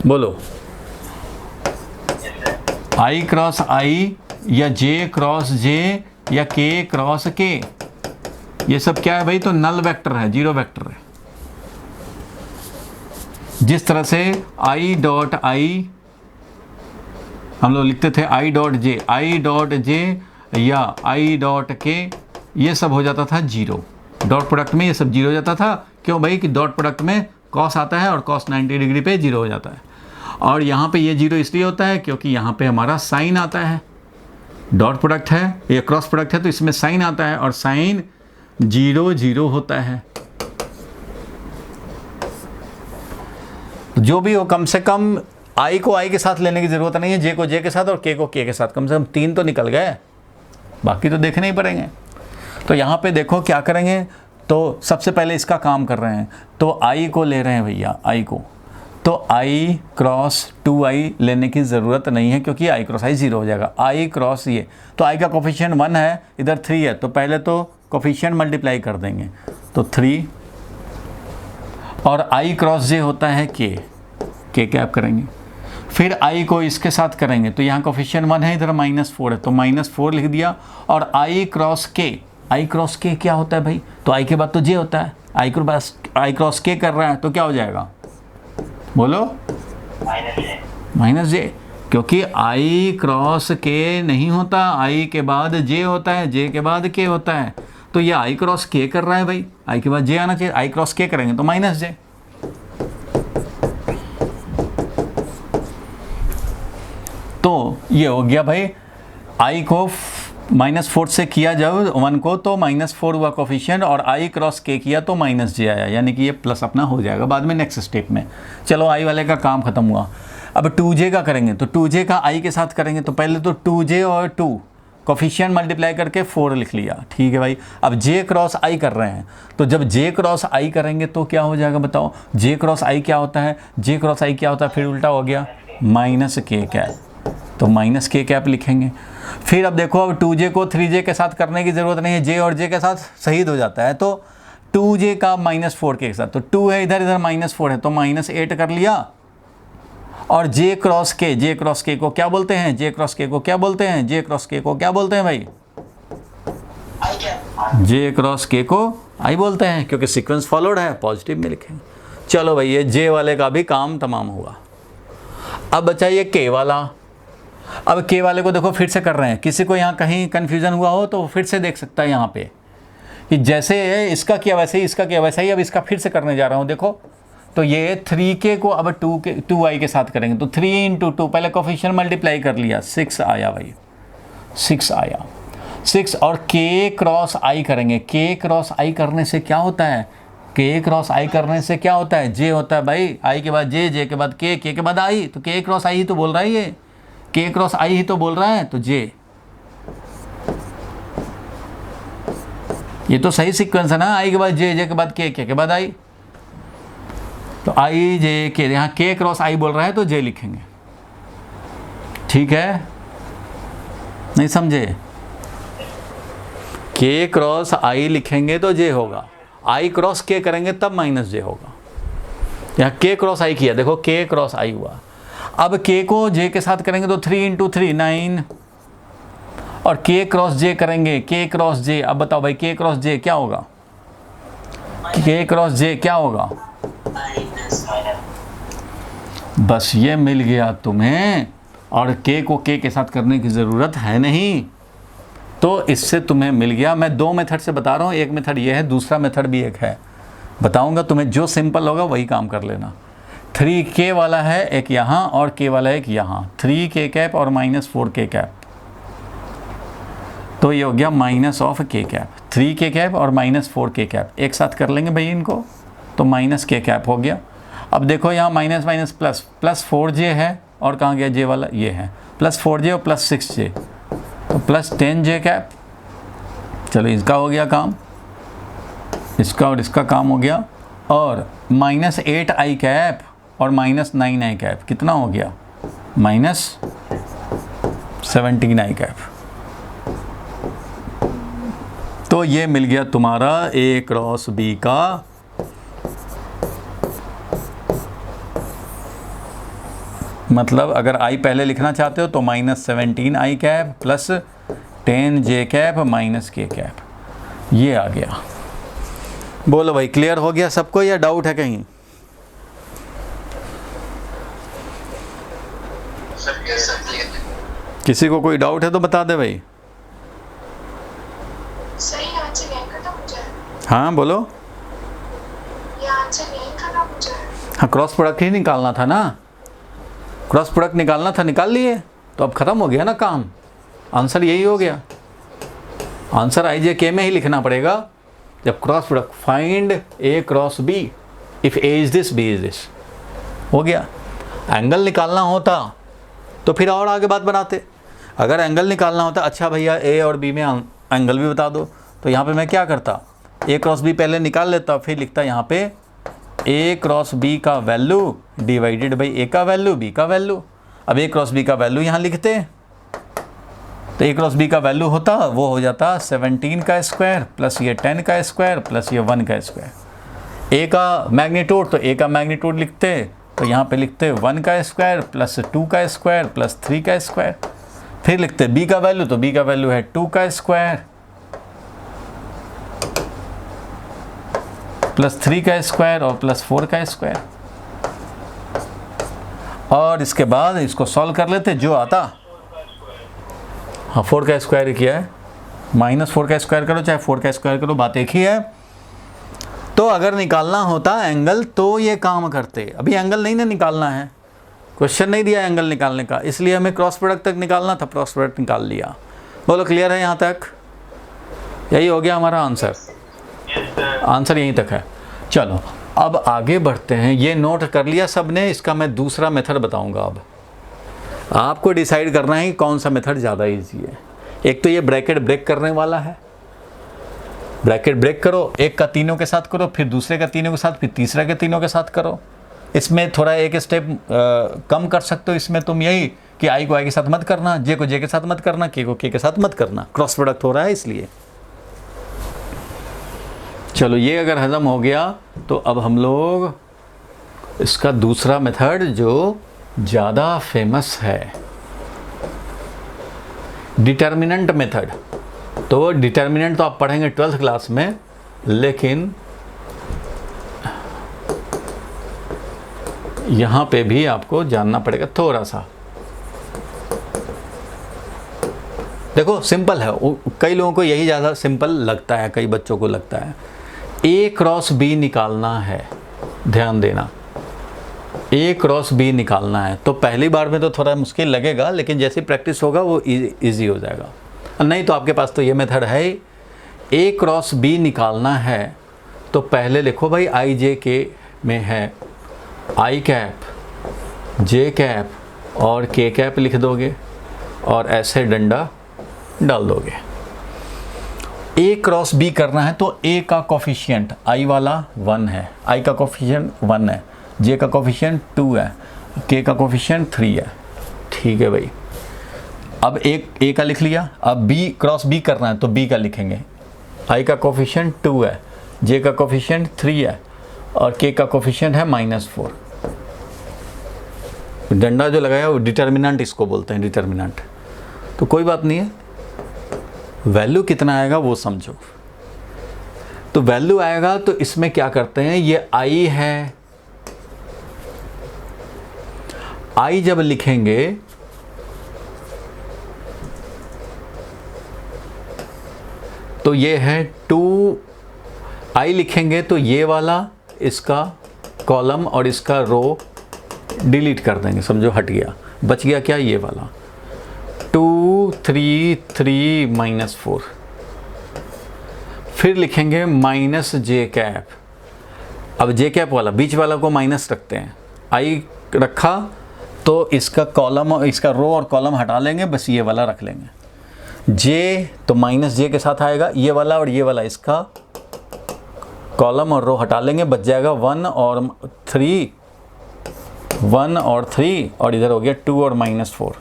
बोलो, आई क्रॉस आई या जे क्रॉस जे या के क्रॉस के, ये सब क्या है भाई? तो नल वेक्टर है, 0 वेक्टर है। जिस तरह से आई डॉट आई हम लोग लिखते थे आई डॉट जे या आई डॉट के, ये सब हो जाता था 0। डॉट प्रोडक्ट में ये सब 0 हो जाता था। क्यों भाई? कि डॉट प्रोडक्ट में कॉस आता है और कॉस 90 डिग्री पे 0 हो जाता है। और यहाँ पे ये 0 इसलिए होता है क्योंकि यहाँ पे हमारा साइन आता है, डॉट प्रोडक्ट है, ये क्रॉस प्रोडक्ट है तो इसमें साइन आता है और साइन 0 0 होता है। जो भी हो कम से कम आई को आई के साथ लेने की ज़रूरत नहीं है, जे को जे के साथ और के को के साथ, कम से कम 3 तो निकल गए, बाकी तो देखने ही पड़ेंगे। तो यहाँ पे देखो क्या करेंगे, तो सबसे पहले इसका काम कर रहे हैं, तो आई को ले रहे हैं भैया, आई को, तो आई क्रॉस 2i लेने की ज़रूरत नहीं है क्योंकि आई क्रॉस आई 0 हो जाएगा। आई क्रॉस ये, तो आई का कोफिशिएंट 1 है, इधर 3 है, तो पहले तो कोफिशिएंट मल्टीप्लाई कर देंगे, तो 3 और आई क्रॉस जे होता है के कैप करेंगे, फिर आई को इसके साथ करेंगे, तो यहाँ कोफिशिएंट 1 है, इधर -4 है, तो -4 लिख दिया। और आई क्रॉस के क्या होता है भाई, तो आई के बाद तो जे होता है, आई क्रॉस के कर रहा है तो क्या हो जाएगा, बोलो, -j, क्योंकि आई क्रॉस के नहीं होता, आई के बाद जे होता है, जे के बाद के होता है, तो ये आई क्रॉस के कर रहा है भाई, आई के बाद जे आना चाहिए, आई क्रॉस के करेंगे तो -j। तो ये हो गया भाई, आई को -4 से किया जब 1 को तो -4 हुआ कोफिशिएंट, और आई क्रॉस के किया तो -j आया, यानी कि ये प्लस अपना हो जाएगा बाद में नेक्स्ट स्टेप में। चलो आई वाले का काम खत्म हुआ। अब 2j का करेंगे, तो 2j का आई के साथ करेंगे, तो पहले तो 2j और 2 कोफिशिएंट मल्टीप्लाई करके 4 लिख लिया, ठीक है भाई। अब j क्रॉस आई कर रहे हैं, तो जब j क्रॉस आई करेंगे तो क्या हो जाएगा बताओ, j क्रॉस आई क्या होता है, j क्रॉस आई क्या होता है, फिर उल्टा हो गया -k कैप, तो -k कैप लिखेंगे। फिर अब देखो, अब 2j को 3j के साथ करने की ज़रूरत नहीं है, j और j के साथ शहीद हो जाता है, तो 2j का -4 के साथ, तो 2 है इधर, इधर -4 है, तो -8 कर लिया। और j क्रॉस के को क्या बोलते हैं, j क्रॉस के को क्या बोलते हैं, j क्रॉस के को क्या बोलते हैं भाई, j क्रॉस के को आई बोलते हैं, क्योंकि सीक्वेंस फॉलोड है, पॉजिटिव में लिखेंगे। चलो भाई, ये j वाले का भी काम तमाम हुआ। अब बचा ये k वाला। अब k वाले को देखो फिर से कर रहे हैं, किसी को यहाँ कहीं कन्फ्यूज़न हुआ हो तो फिर से देख सकता है यहाँ पे, कि जैसे इसका किया वैसे ही इसका किया वैसा ही, अब इसका फिर से करने जा रहा हूँ। देखो, तो ये 3k को अब 2i के साथ करेंगे, तो 3 × 2, पहले कोफिशिएंट मल्टीप्लाई कर लिया, 6 आया भाई, 6 आया, 6। और k क्रॉस i करेंगे, k क्रॉस i करने से क्या होता है, k क्रॉस i करने से क्या होता है, j होता है भाई, i के बाद j, j के बाद k, k के बाद i, तो k क्रॉस i ही तो बोल रहा है, ये k क्रॉस i ही तो बोल रहा है, तो j, ये तो सही सीक्वेंस है ना, i के बाद j, j के बाद k, k के बाद i, तो i j k, यहाँ k क्रॉस i बोल रहा है तो j लिखेंगे, ठीक है, नहीं समझे, k क्रॉस i लिखेंगे तो j होगा, i क्रॉस k करेंगे तब -j होगा। यहाँ k क्रॉस i किया, देखो k क्रॉस i हुआ। अब k को j के साथ करेंगे तो 3 × 3 9, और k क्रॉस j करेंगे, k क्रॉस j, अब बताओ भाई k क्रॉस j क्या होगा, k क्रॉस j क्या होगा, बस ये मिल गया तुम्हें, और k को k के साथ करने की ज़रूरत है नहीं, तो इससे तुम्हें मिल गया। मैं 2 मेथड से बता रहा हूँ, एक मेथड ये है, दूसरा मेथड भी एक है, बताऊंगा तुम्हें, जो सिंपल होगा वही काम कर लेना। 3k वाला है एक यहाँ और k वाला एक यहाँ, 3k कैप और -4k कैप, तो ये हो गया -k कैप, 3k कैप और -4k कैप एक साथ कर लेंगे भाई इनको, तो -k कैप हो गया। अब देखो यहाँ माइनस माइनस प्लस, +4j है, और कहाँ गया j वाला, ये है, +4j और +6j, तो +10j कैप। चलो इसका हो गया काम, इसका और इसका काम हो गया, और -8i कैप और -9i कैप, कितना हो गया, -17i कैप। तो ये मिल गया तुम्हारा a क्रॉस b का मतलब। अगर i पहले लिखना चाहते हो तो -17i cap +10j cap -k cap, ये आ गया। बोलो भाई, क्लियर हो गया सबको या डाउट है कहीं? किसी को कोई डाउट है तो बता दे भाई। सही आंसर यहीं खत्म हो जाए। हाँ बोलो। ये आंसर यहीं खत्म हो जाए। हाँ, क्रॉस प्रोडक्ट ही निकालना था ना, क्रॉस प्रोडक्ट निकालना था, निकाल लिए, तो अब ख़त्म हो गया ना काम, आंसर यही हो गया। आंसर IJK में ही लिखना पड़ेगा जब cross product, find A cross B if A is this B is this, हो गया। एंगल निकालना होता तो फिर और आगे बात बनाते। अगर एंगल निकालना होता, अच्छा भैया A और B में एंगल भी बता दो, तो यहाँ पे मैं क्या करता, A क्रॉस B पहले निकाल लेता, फिर लिखता यहाँ पे A क्रॉस B का वैल्यू डिवाइडेड बाई A का वैल्यू, B का वैल्यू। अब A क्रॉस B का वैल्यू यहाँ लिखते, तो A क्रॉस B का वैल्यू होता, वो हो जाता 17 का स्क्वायर प्लस ये 10 का स्क्वायर प्लस ये 1 का स्क्वायर। A का मैग्नीट्यूड, तो A का मैग्नीट्यूड लिखते, तो यहाँ पे लिखते 1 का स्क्वायर प्लस 2 का स्क्वायर प्लस 3 का स्क्वायर। फिर लिखते B का वैल्यू, तो B का वैल्यू है 2 का स्क्वायर प्लस 3 का स्क्वायर और प्लस 4 का स्क्वायर। और इसके बाद इसको सॉल्व कर लेते, जो आता, हाँ 4 का स्क्वायर किया है, -4 का स्क्वायर करो चाहे 4 का स्क्वायर करो, बात एक ही है। तो अगर निकालना होता एंगल तो ये काम करते, अभी एंगल नहीं ना निकालना है, क्वेश्चन नहीं दिया एंगल निकालने का, इसलिए हमें क्रॉस प्रोडक्ट तक निकालना था, क्रॉस प्रोडक्ट निकाल लिया। बोलो क्लियर है यहाँ तक? यही हो गया हमारा आंसर, आंसर यहीं तक है। चलो अब आगे बढ़ते हैं, ये नोट कर लिया सबने, इसका मैं दूसरा मेथड बताऊंगा। अब आपको डिसाइड करना है कि कौन सा मेथड ज़्यादा इजी है। एक तो ये ब्रैकेट ब्रेक करने वाला है, ब्रैकेट ब्रेक करो, एक का तीनों के साथ करो, फिर दूसरे का तीनों के साथ, फिर तीसरा के तीनों के साथ करो। इसमें थोड़ा एक स्टेप कम कर सकते हो, इसमें तुम यही कि I को I के साथ मत करना, J को J के साथ मत करना, K को K के साथ मत करना, क्रॉस प्रोडक्ट हो रहा है इसलिए। चलो ये अगर हजम हो गया तो अब हम लोग इसका दूसरा मेथड जो ज़्यादा फेमस है, डिटर्मिनेंट मेथड। तो डिटर्मिनेंट तो आप पढ़ेंगे 12th क्लास में, लेकिन यहाँ पे भी आपको जानना पड़ेगा थोड़ा सा। देखो सिंपल है, कई लोगों को यही ज़्यादा सिंपल लगता है, कई बच्चों को लगता है। A क्रॉस B निकालना है, ध्यान देना, A क्रॉस B निकालना है, तो पहली बार में तो थोड़ा मुश्किल लगेगा, लेकिन जैसे प्रैक्टिस होगा वो इजी हो जाएगा। नहीं तो आपके पास तो ये मेथड है ही। A क्रॉस B निकालना है तो पहले लिखो भाई IJK में है I कैप, J कैप और K कैप लिख दोगे और ऐसे डंडा डाल दोगे। A क्रॉस B करना है तो A का कोफिशिएंट I वाला 1 है, I का कोफिशिएंट 1 है, J का कोफिशिएंट 2 है, K का कोफिशिएंट 3 है। ठीक है भाई, अब A का लिख लिया। अब B क्रॉस B करना है तो B का लिखेंगे, I का कोफिशिएंट 2 है, J का कोफिशिएंट 3 है और K का कोफिशिएंट है -4। डंडा जो लगाया वो डिटर्मिनेंट इसको बोलते हैं, डिटर्मिनेंट। तो कोई बात नहीं है, वैल्यू कितना आएगा वो समझो। तो वैल्यू आएगा तो इसमें क्या करते हैं, ये I है, I जब लिखेंगे तो ये है 2, I लिखेंगे तो ये वाला इसका कॉलम और इसका रो डिलीट कर देंगे, समझो हट गया, बच गया क्या, ये वाला 2 3 3 -4। फिर लिखेंगे -J कैप। अब J कैप वाला बीच वाला को माइनस रखते हैं, I रखा तो इसका कॉलम और इसका रो और कॉलम हटा लेंगे, बस ये वाला रख लेंगे। J तो -J के साथ आएगा, ये वाला और ये वाला इसका कॉलम और रो हटा लेंगे, बच जाएगा 1 और 3, 1 और 3 और इधर हो गया 2 और -4।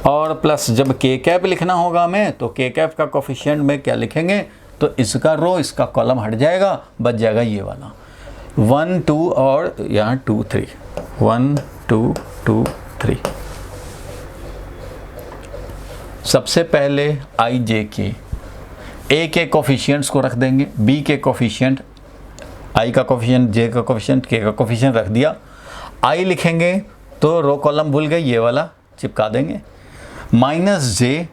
और प्लस जब K कैप लिखना होगा हमें तो K कैप का कोफिशिएंट में क्या लिखेंगे, तो इसका रो इसका कॉलम हट जाएगा, बच जाएगा ये वाला 1 2 और यहाँ 2 3, 1 2 2 3। सबसे पहले IJK, A के कोफिशिएंट्स को रख देंगे, B के कोफिशिएंट, I का कोफिशिएंट, J का कोफिशिएंट, K का कोफिशिएंट रख दिया। I लिखेंगे तो रो कॉलम भूल गए, ये वाला चिपका देंगे। -J,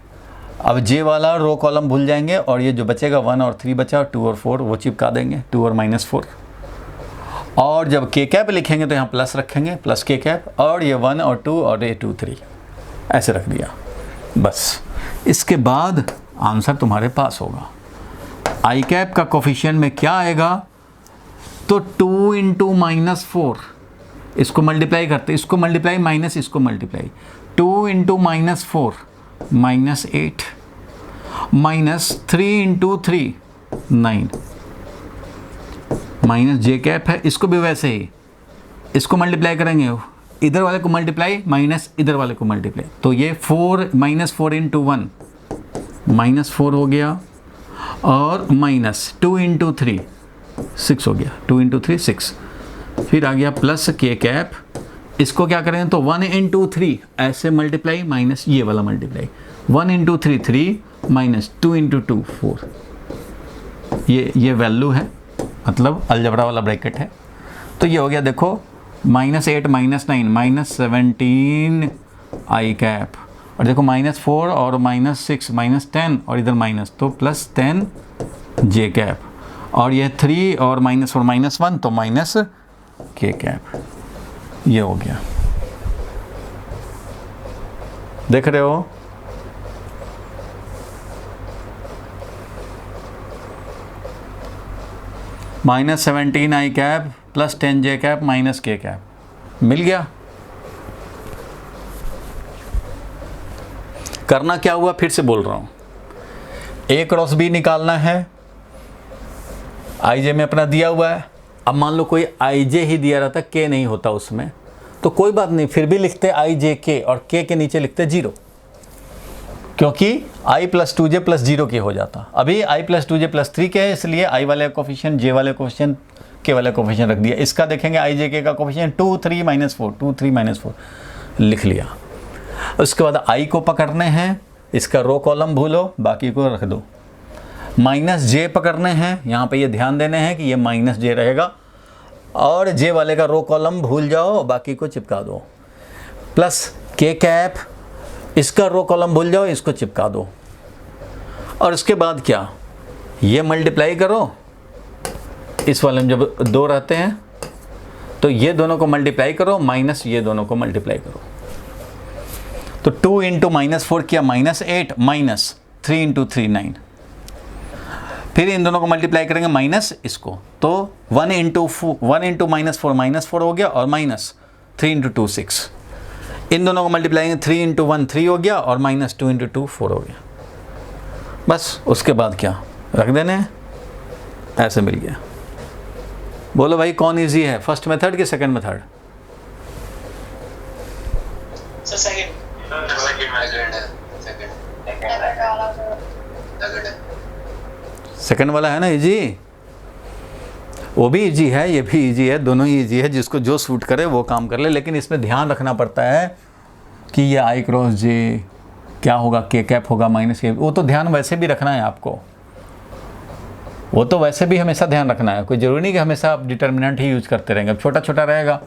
अब J वाला रो कॉलम भूल जाएंगे और ये जो बचेगा 1 और 3 बचा, 2 और 4 वो चिपका देंगे, 2 और -4। और जब के कैप लिखेंगे तो यहाँ प्लस रखेंगे, प्लस के कैप, और ये 1 और 2 और ये 2 3 ऐसे रख दिया बस। इसके बाद आंसर तुम्हारे पास होगा। आई कैप का कोफिशिएंट में क्या आएगा, तो 2 इंटू -4, इसको मल्टीप्लाई करते, इसको मल्टीप्लाई माइनस इसको multiply, 2 into -4 -8 -3 into 3 9 minus J cap है, इसको भी वैसे ही इसको मल्टीप्लाई करेंगे, इधर वाले को मल्टीप्लाई माइनस इधर वाले को मल्टीप्लाई, तो ये 4 -4 इंटू 1 -4 हो गया, और माइनस 2 इंटू 3 6 हो गया, 2 इंटू 3 6, फिर आ गया प्लस के कैप, इसको क्या करें तो 1 इंटू 3 ऐसे मल्टीप्लाई माइनस ये वाला मल्टीप्लाई, 1 इंटू 3 3 माइनस 2 इंटू 2 4, ये वैल्यू है, मतलब अलजबरा वाला ब्रैकेट है। तो ये हो गया, देखो -8 -9 -17 आई कैप, और देखो -4 और -6 -10 और इधर माइनस, तो +10 जे कैप, और ये 3 और -4 -1 तो माइनस के कैप। ये हो गया, देख रहे हो। -17 आई कैप +10 जे कैप माइनस के कैप मिल गया। करना क्या हुआ, फिर से बोल रहा हूं, A क्रॉस B निकालना है, IJ में अपना दिया हुआ है। अब मान लो कोई IJ ही दिया रहता, K नहीं होता उसमें, तो कोई बात नहीं, फिर भी लिखते IJK और K के नीचे लिखते 0, क्योंकि I + 2J + 0 के हो जाता। अभी I + 2J + 3 के है, इसलिए I वाले कोफिशिएंट, J वाले कोफिशिएंट, K वाले कोफिशिएंट रख दिया। इसका देखेंगे IJK का कोफिशिएंट 2 3 -4 2 3 -4 लिख लिया। उसके बाद I को पकड़ने हैं, इसका रो कॉलम भूलो, बाकी को रख दो। -J पकड़ने हैं, यहाँ पे ये ध्यान देने हैं कि ये -J रहेगा, और J वाले का रो कॉलम भूल जाओ, बाकी को चिपका दो। प्लस के कैप, इसका रो कॉलम भूल जाओ, इसको चिपका दो। और उसके बाद क्या, ये मल्टीप्लाई करो, इस वाले में जब 2 रहते हैं तो ये दोनों को मल्टीप्लाई करो, माइनस ये दोनों को मल्टीप्लाई करो। तो 2 इंटू -4 किया -8 माइनस 3 इंटू 3 9, फिर इन दोनों को मल्टीप्लाई करेंगे माइनस इसको, तो 1 इंटू -4 हो गया, और माइनस 3 इंटू 2 6, इन दोनों को मल्टीप्लाई करेंगे 3 इंटू 1 3 हो गया, और माइनस 2 इंटू 2 4 हो गया। बस उसके बाद क्या रख देने हैं, ऐसे मिल गया। बोलो भाई कौन इजी है, फर्स्ट मेथड कि सेकंड मेथड? सेकंड वाला है ना इजी, वो भी इजी है, ये भी इजी है, दोनों ही इजी है, जिसको जो सूट करे वो काम कर ले। लेकिन इसमें ध्यान रखना पड़ता है कि ये I क्रॉस J क्या होगा, के कैप होगा -K, वो तो ध्यान वैसे भी रखना है आपको, वो तो वैसे भी हमेशा ध्यान रखना है। कोई ज़रूरी नहीं कि हमेशा आप डिटर्मिनेंट ही यूज करते रहेंगे, अब छोटा छोटा रहेगा।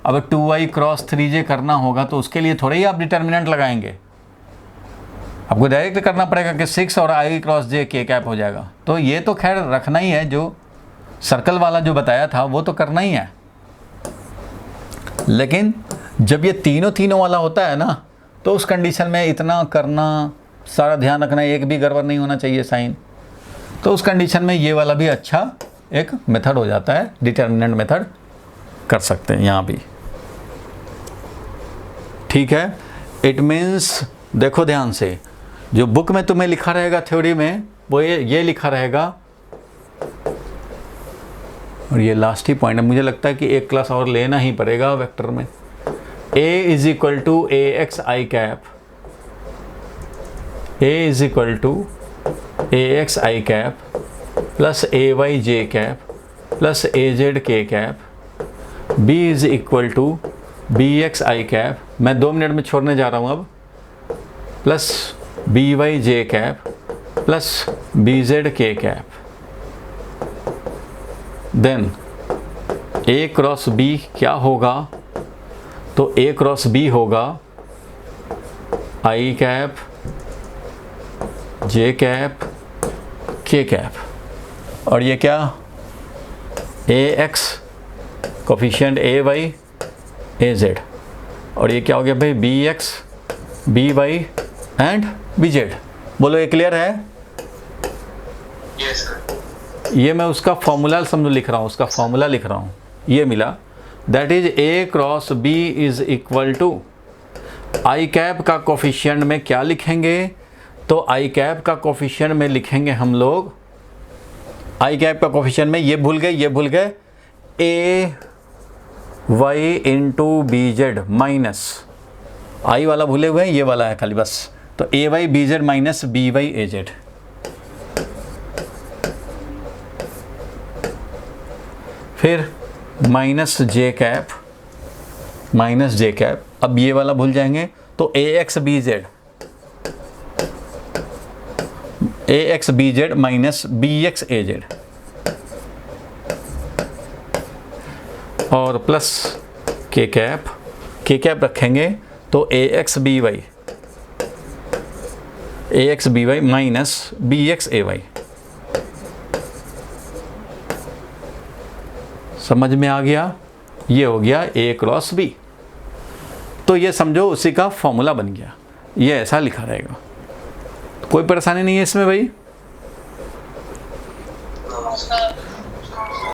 अब 2I क्रॉस 3J करना होगा तो उसके लिए थोड़े ही आप डिटर्मिनेंट लगाएंगे, आपको डायरेक्ट करना पड़ेगा कि 6 और I क्रॉस J के कैप हो जाएगा। तो ये तो खैर रखना ही है, जो सर्कल वाला जो बताया था वो तो करना ही है। लेकिन जब ये तीनों वाला होता है ना, तो उस कंडीशन में इतना करना, सारा ध्यान रखना, एक भी गड़बड़ नहीं होना चाहिए साइन, तो उस कंडीशन में ये वाला भी अच्छा एक मेथड हो जाता है, डिटर्मिनेंट मेथड कर सकते हैं यहाँ भी। ठीक है, इट मीन्स देखो ध्यान से, जो बुक में तुम्हें लिखा रहेगा थ्योरी में, वो ये लिखा रहेगा, और ये लास्ट ही पॉइंट है, मुझे लगता है कि एक क्लास और लेना ही पड़ेगा वेक्टर में। A = AX I cap, A = AX I cap plus AY J cap plus AZ K cap, B = BX I cap, मैं 2 मिनट में छोड़ने जा रहा हूँ अब, plus BY J cap plus BZ K cap. Then A cross B क्या होगा, तो A क्रॉस B होगा I cap J cap K cap, और ये क्या AX coefficient A Y A Z, और ये क्या हो गया भाई B X B Y and B Z. बोलो ये क्लियर है? Yes sir. ये मैं उसका फॉर्मूला समझो लिख रहा हूँ, उसका फॉर्मूला लिख रहा हूँ। ये मिला, that is A cross B is equal to, I cap का कोफिशिएंट में क्या लिखेंगे? तो आई कैप का कोफिशिएंट में लिखेंगे हम लोग, आई कैप का कोफिशिएंट में ये भूल गए A Y into B Z minus, I वाला भूले हुए हैं, ये वाला है खाली बस। तो A Y B Z minus B Y A Z. फिर माइनस जे कैप, अब ये वाला भूल जाएंगे तो A X B Z minus B X A Z, और प्लस के कैप रखेंगे तो A X B Y minus B X A Y. समझ में आ गया? ये हो गया ए क्रॉस बी। तो ये समझो उसी का फॉर्मूला बन गया, ये ऐसा लिखा रहेगा। कोई परेशानी नहीं है इसमें भाई?